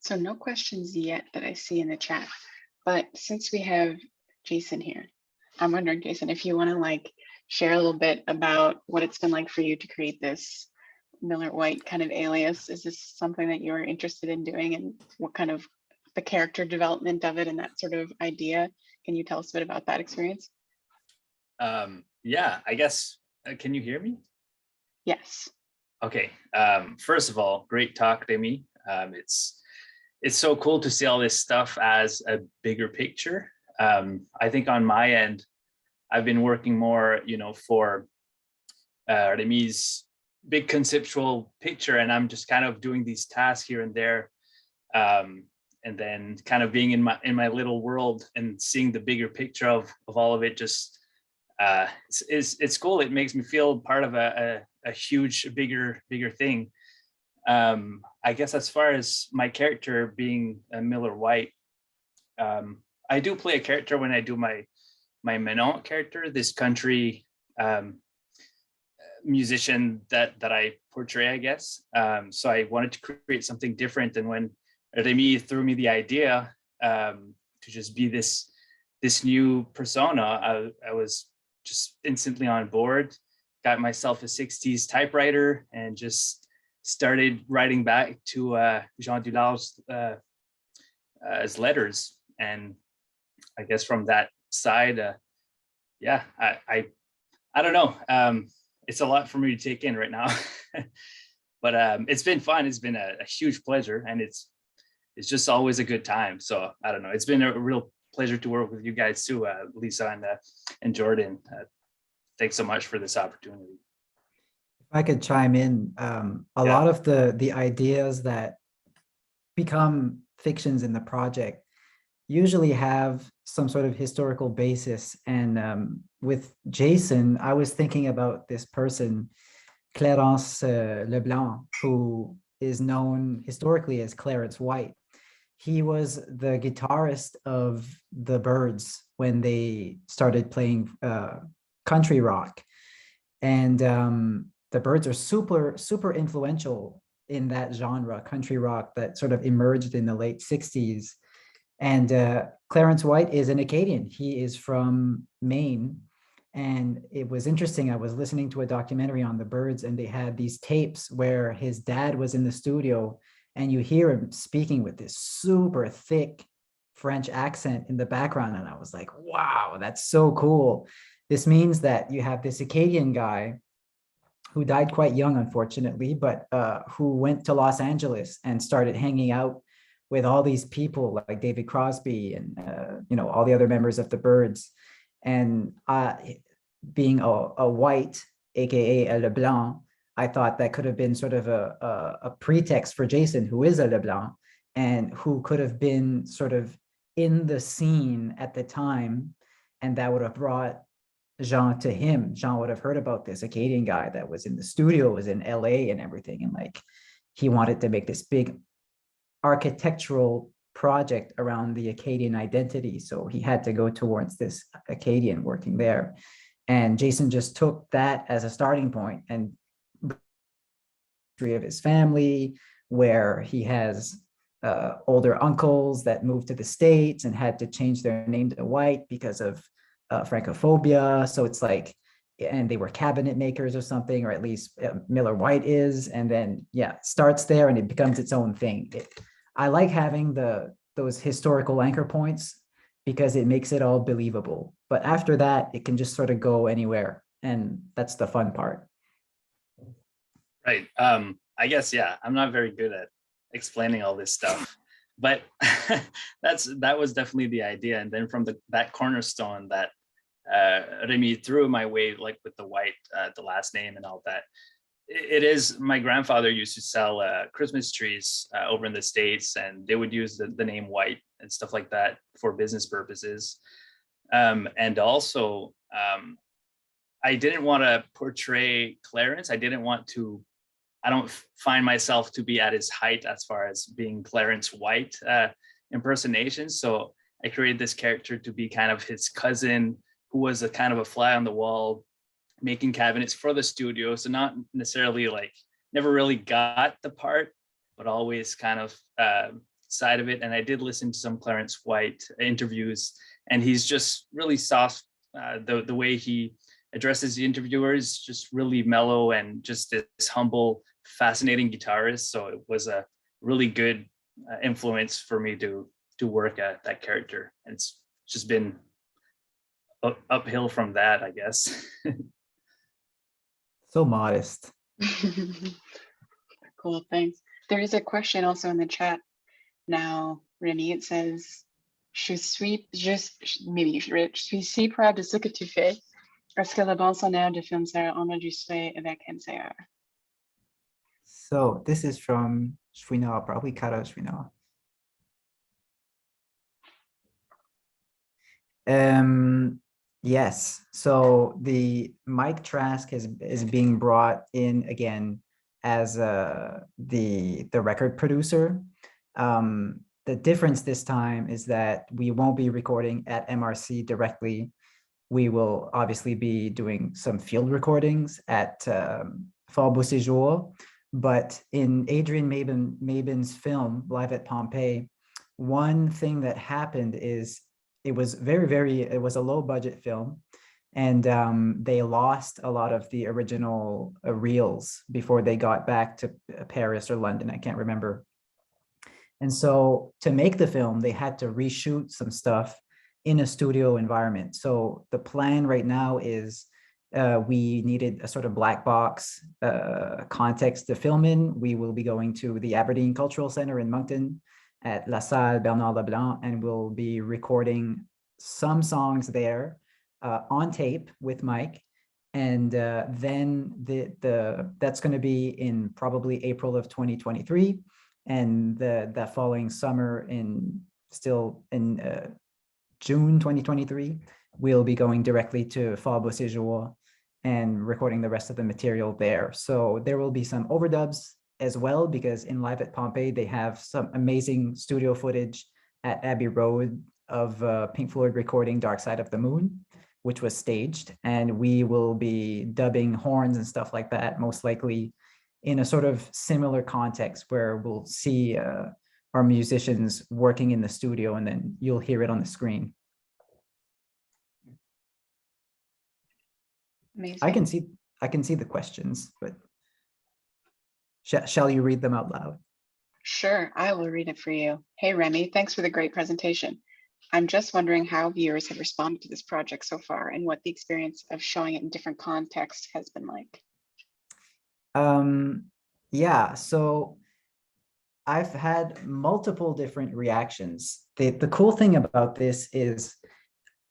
So no questions yet that I see in the chat, but since we have Jason here, I'm wondering, Jason, if you want to like share a little bit about what it's been like for you to create this Miller White kind of alias. Is this something that you're interested in doing, and what kind of the character development of it and that sort of idea? Can you tell us a bit about that experience? Yeah, I guess, can you hear me? Yes. Okay, first of all, great talk, Rémi. It's so cool to see all this stuff as a bigger picture. I think on my end, I've been working more, for Rémi's big conceptual picture, and I'm just kind of doing these tasks here and there, and then kind of being in my little world and seeing the bigger picture of all of it. Just it's cool. It makes me feel part of a huge, bigger thing. I guess as far as my character being a Miller White, I do play a character when I do my Menon character, this country musician that I portray, I guess. So I wanted to create something different, and when Rémi threw me the idea to just be this new persona, I was just instantly on board. Got myself a 60s typewriter and just started writing back to Jean Dularge as letters. And I guess from that side, yeah, I don't know. It's a lot for me to take in right now, but it's been fun. It's been a huge pleasure, and it's just always a good time. So I don't know. It's been a real pleasure to work with you guys too, Lisa and Jordan. Thanks so much for this opportunity. If I could chime in, a lot of the ideas that become fictions in the project usually have some sort of historical basis. And with Jason, I was thinking about this person, Clarence Leblanc, who is known historically as Clarence White. He was the guitarist of the Byrds when they started playing country rock. And the Byrds are super influential in that genre, country rock, that sort of emerged in the late 60s. And Clarence White is an Acadian. He is from Maine. And it was interesting. I was listening to a documentary on the Byrds, and they had these tapes where his dad was in the studio, and you hear him speaking with this super thick French accent in the background. And I was like, wow, that's so cool. This means that you have this Acadian guy who died quite young, unfortunately, but who went to Los Angeles and started hanging out with all these people like David Crosby and all the other members of the Byrds. And being a white, aka a Leblanc, I thought that could have been sort of a pretext for Jason, who is a Leblanc, and who could have been sort of in the scene at the time, and that would have brought Jean to him. Jean would have heard about this Acadian guy that was in the studio, was in LA and everything, and like he wanted to make this big architectural project around the Acadian identity. So he had to go towards this Acadian working there. And Jason just took that as a starting point, and of his family, where he has older uncles that moved to the States and had to change their name to White because of Francophobia. So it's like, and they were cabinet makers or something, or at least Miller White is. And then, yeah, it starts there and it becomes its own thing. I like having those historical anchor points because it makes it all believable. But after that, it can just sort of go anywhere. And that's the fun part. Right. I guess, yeah, I'm not very good at explaining all this stuff, but that was definitely the idea. And then from that cornerstone that Rémi threw my way, like with the White, the last name and all that, it is, my grandfather used to sell Christmas trees over in the States, and they would use the name White and stuff like that for business purposes. And also, I didn't want to portray Clarence. I don't find myself to be at his height as far as being Clarence White impersonation. So I created this character to be kind of his cousin, who was a kind of a fly on the wall, making cabinets for the studio. So not necessarily like, never really got the part, but always kind of side of it. And I did listen to some Clarence White interviews, and he's just really soft. The way he addresses the interviewer is just really mellow and just this humble, fascinating guitarist. So it was a really good influence for me to work at that character. And it's just been uphill from that, I guess. So modest. Cool, thanks. There is a question also in the chat now, Rémi. It says, je suis si proud de ce que tu fais. Est-ce que la bande sonore de film sera enregistrée avec MCR? So this is from Shwina, probably Kara Shwina. Yes, so the Mike Trask is being brought in again as the record producer. The difference this time is that we won't be recording at MRC directly. We will obviously be doing some field recordings at Fall Beau Séjour, but in Adrian Mabin's film, Live at Pompeii, one thing that happened is it was it was a low budget film, and they lost a lot of the original reels before they got back to Paris or London, I can't remember. And so to make the film, they had to reshoot some stuff in a studio environment. So the plan right now is we needed a sort of black box context to film in. We will be going to the Aberdeen Cultural Center in Moncton at La Salle Bernard Leblanc, and we'll be recording some songs there on tape with Mike. And then that's going to be in probably April of 2023. And that following summer in June 2023, we'll be going directly to Fall Beau Séjour and recording the rest of the material there. So there will be some overdubs as well, because in Live at Pompeii, they have some amazing studio footage at Abbey Road of Pink Floyd recording Dark Side of the Moon, which was staged. And we will be dubbing horns and stuff like that, most likely in a sort of similar context where we'll see our musicians working in the studio, and then you'll hear it on the screen. Amazing. I can see the questions, but shall you read them out loud? Sure, I will read it for you. Hey, Rémi, thanks for the great presentation. I'm just wondering how viewers have responded to this project so far and what the experience of showing it in different contexts has been like. Yeah, so I've had multiple different reactions. The cool thing about this is,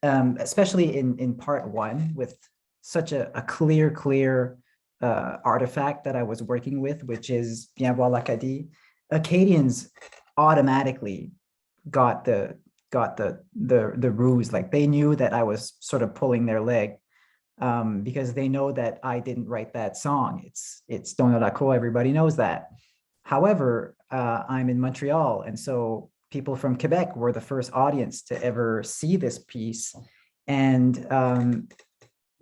especially in part one, with such a clear artifact that I was working with, which is Viens voir l'Acadie, Acadians automatically got the ruse. Like, they knew that I was sort of pulling their leg, because they know that I didn't write that song. It's Dona la Croix, everybody knows that. However, I'm in Montreal, and so people from Quebec were the first audience to ever see this piece, and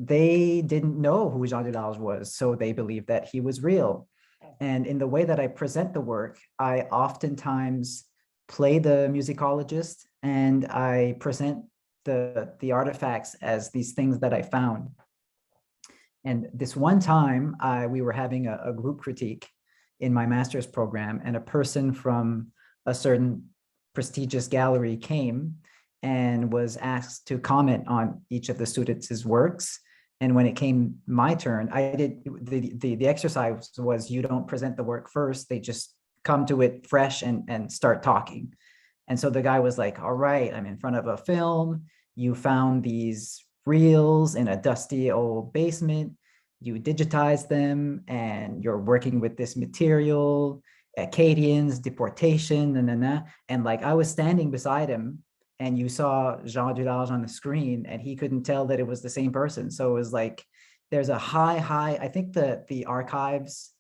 they didn't know who Jean Dularge was, so they believed that he was real. And in the way that I present the work, I oftentimes play the musicologist, and I present the artifacts as these things that I found. And this one time, we were having a group critique in my master's program, and a person from a certain prestigious gallery came and was asked to comment on each of the students' works. And when it came my turn, I did the exercise was, you don't present the work first, they just come to it fresh and start talking. And so the guy was like, all right, I'm in front of a film, you found these reels in a dusty old basement, you digitize them, and you're working with this material, Acadians, deportation, and like, I was standing beside him, and you saw Jean Dularge on the screen, and he couldn't tell that it was the same person. So it was like, there's a high, I think the archives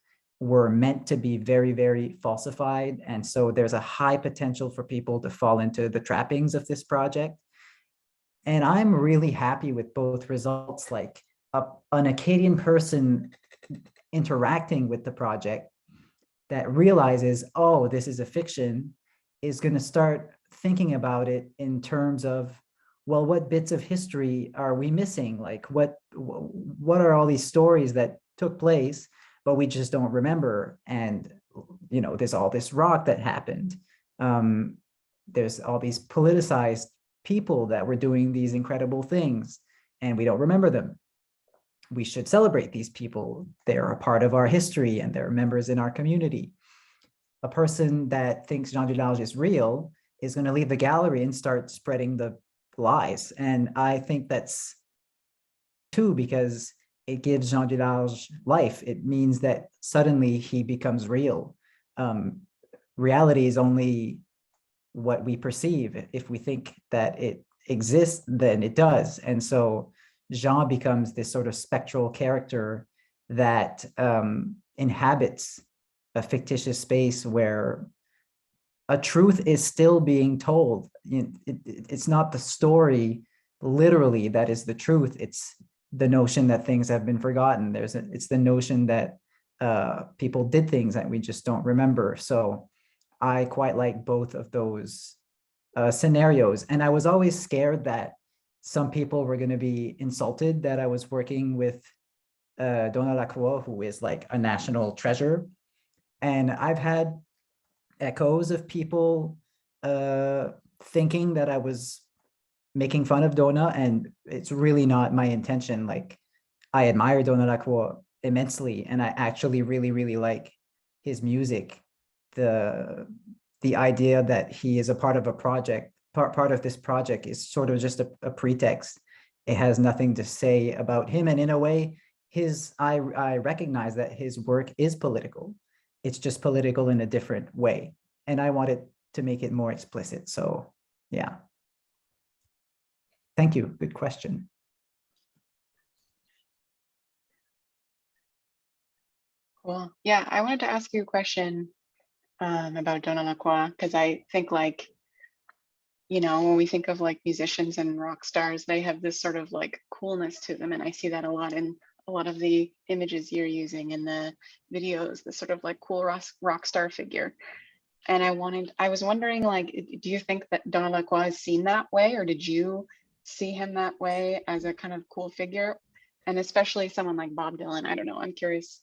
were meant to be very, very falsified. And so there's a high potential for people to fall into the trappings of this project. And I'm really happy with both results, like an Acadian person interacting with the project that realizes, oh, this is a fiction, is going to start thinking about it in terms of, well, what bits of history are we missing? Like what are all these stories that took place, but we just don't remember? And, you know, there's all this rock that happened. There's all these politicized people that were doing these incredible things, and we don't remember them. We should celebrate these people. They're a part of our history and they're members in our community. A person that thinks Jean Dularge is real is going to leave the gallery and start spreading the lies. And I think that's too, because it gives Jean Dularge life. It means that suddenly he becomes real. Reality is only what we perceive. If we think that it exists, then it does. And so Jean becomes this sort of spectral character that inhabits a fictitious space where a truth is still being told. It's not the story literally that is the truth. It's the notion that things have been forgotten. It's the notion that people did things that we just don't remember. So I quite like both of those scenarios. And I was always scared that some people were going to be insulted that I was working with Donna Lacroix, who is like a national treasure. And I've had echoes of people thinking that I was making fun of Donna, and it's really not my intention. Like, I admire Donna Lacroix immensely, and I actually really, really like his music. The idea that he is a part of a project, part of this project is sort of just a pretext. It has nothing to say about him. And in a way, I recognize that his work is political. It's just political in a different way. And I wanted to make it more explicit. So yeah. Thank you. Good question. Cool. Yeah, I wanted to ask you a question about Donna Lacroix, because I think, like, you know, when we think of like musicians and rock stars, they have this sort of like coolness to them. And I see that a lot in a lot of the images you're using in the videos, the sort of like cool rock star figure. And I was wondering, like, do you think that Donna Lacroix is seen that way, or did you see him that way as a kind of cool figure? And especially someone like Bob Dylan, I don't know, I'm curious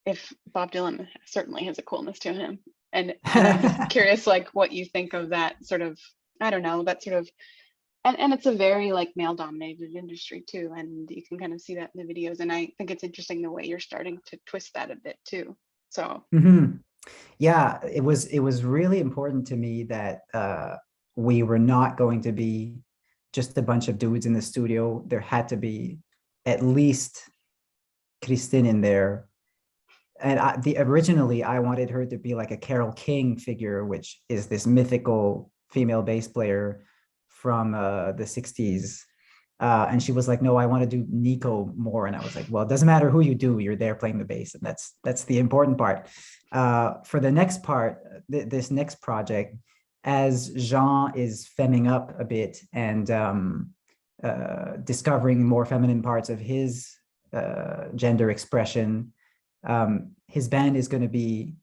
if Bob Dylan certainly has a coolness to him. And I'm just curious, like, what you think of that sort of, I don't know, that sort of, and it's a very like male dominated industry too. And you can kind of see that in the videos. And I think it's interesting the way you're starting to twist that a bit too. So. Yeah, it was really important to me that we were not going to be just a bunch of dudes in the studio. There had to be at least Christine in there. And originally I wanted her to be like a Carole King figure, which is this mythical female bass player from the 60s. And she was like, no, I want to do Nico more. And I was like, well, it doesn't matter who you do, you're there playing the bass. And that's the important part. For the next part, this next project, as Jean is femming up a bit and discovering more feminine parts of his gender expression, his band is going to be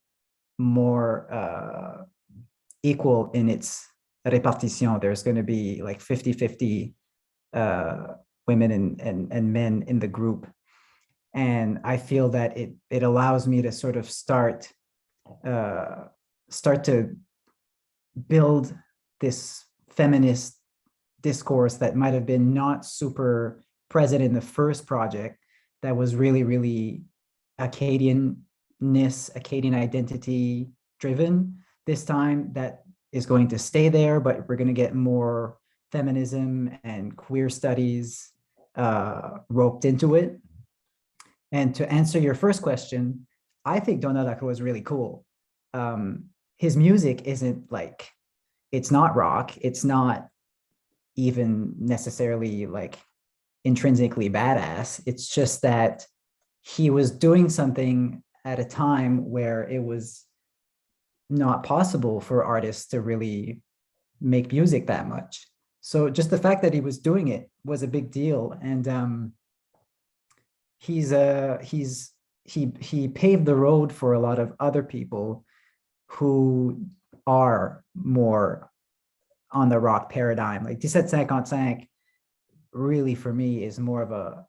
more equal in its répartition. There's going to be like 50-50 women and men in the group. And I feel that it allows me to sort of start to build this feminist discourse that might have been not super present in the first project, that was really, really Acadian-ness, Acadian identity driven. This time that is going to stay there, but we're going to get more feminism and queer studies roped into it. And to answer your first question, I think Donna Lacroix is really cool. His music isn't like, it's not rock. It's not even necessarily like intrinsically badass. It's just that he was doing something at a time where it was not possible for artists to really make music that much. So just the fact that he was doing it was a big deal. And he paved the road for a lot of other people who are more on the rock paradigm. Like 1755 really for me is more of a,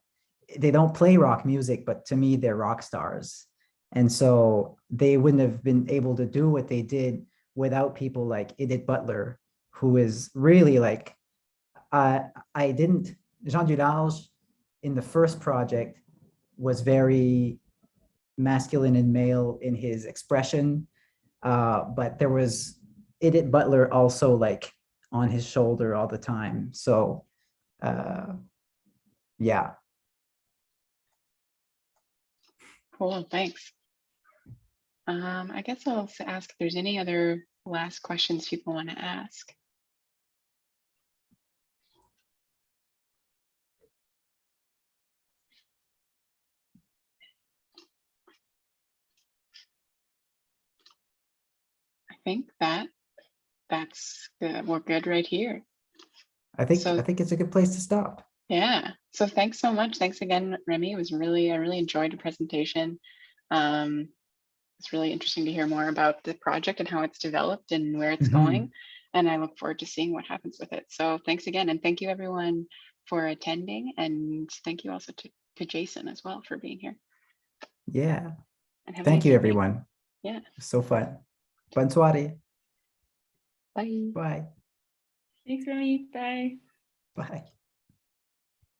they don't play rock music, but to me they're rock stars. And so they wouldn't have been able to do what they did without people like Edith Butler, who is really like, Jean Dularge in the first project was very masculine and male in his expression. But there was Edith Butler also like on his shoulder all the time. So yeah. Cool, thanks. I guess I'll ask if there's any other last questions people want to ask. I think that's good. We're good right here. I think it's a good place to stop. Yeah. So thanks so much. Thanks again, Rémi. It was I really enjoyed the presentation. It's really interesting to hear more about the project and how it's developed and where it's going. And I look forward to seeing what happens with it. So thanks again. And thank you everyone for attending. And thank you also to Jason as well for being here. Yeah. And have a Thank nice you, evening. everyone. Yeah. So fun. Bonne soirée. Bye. Bye. Thanks, Rémi. Bye. Bye.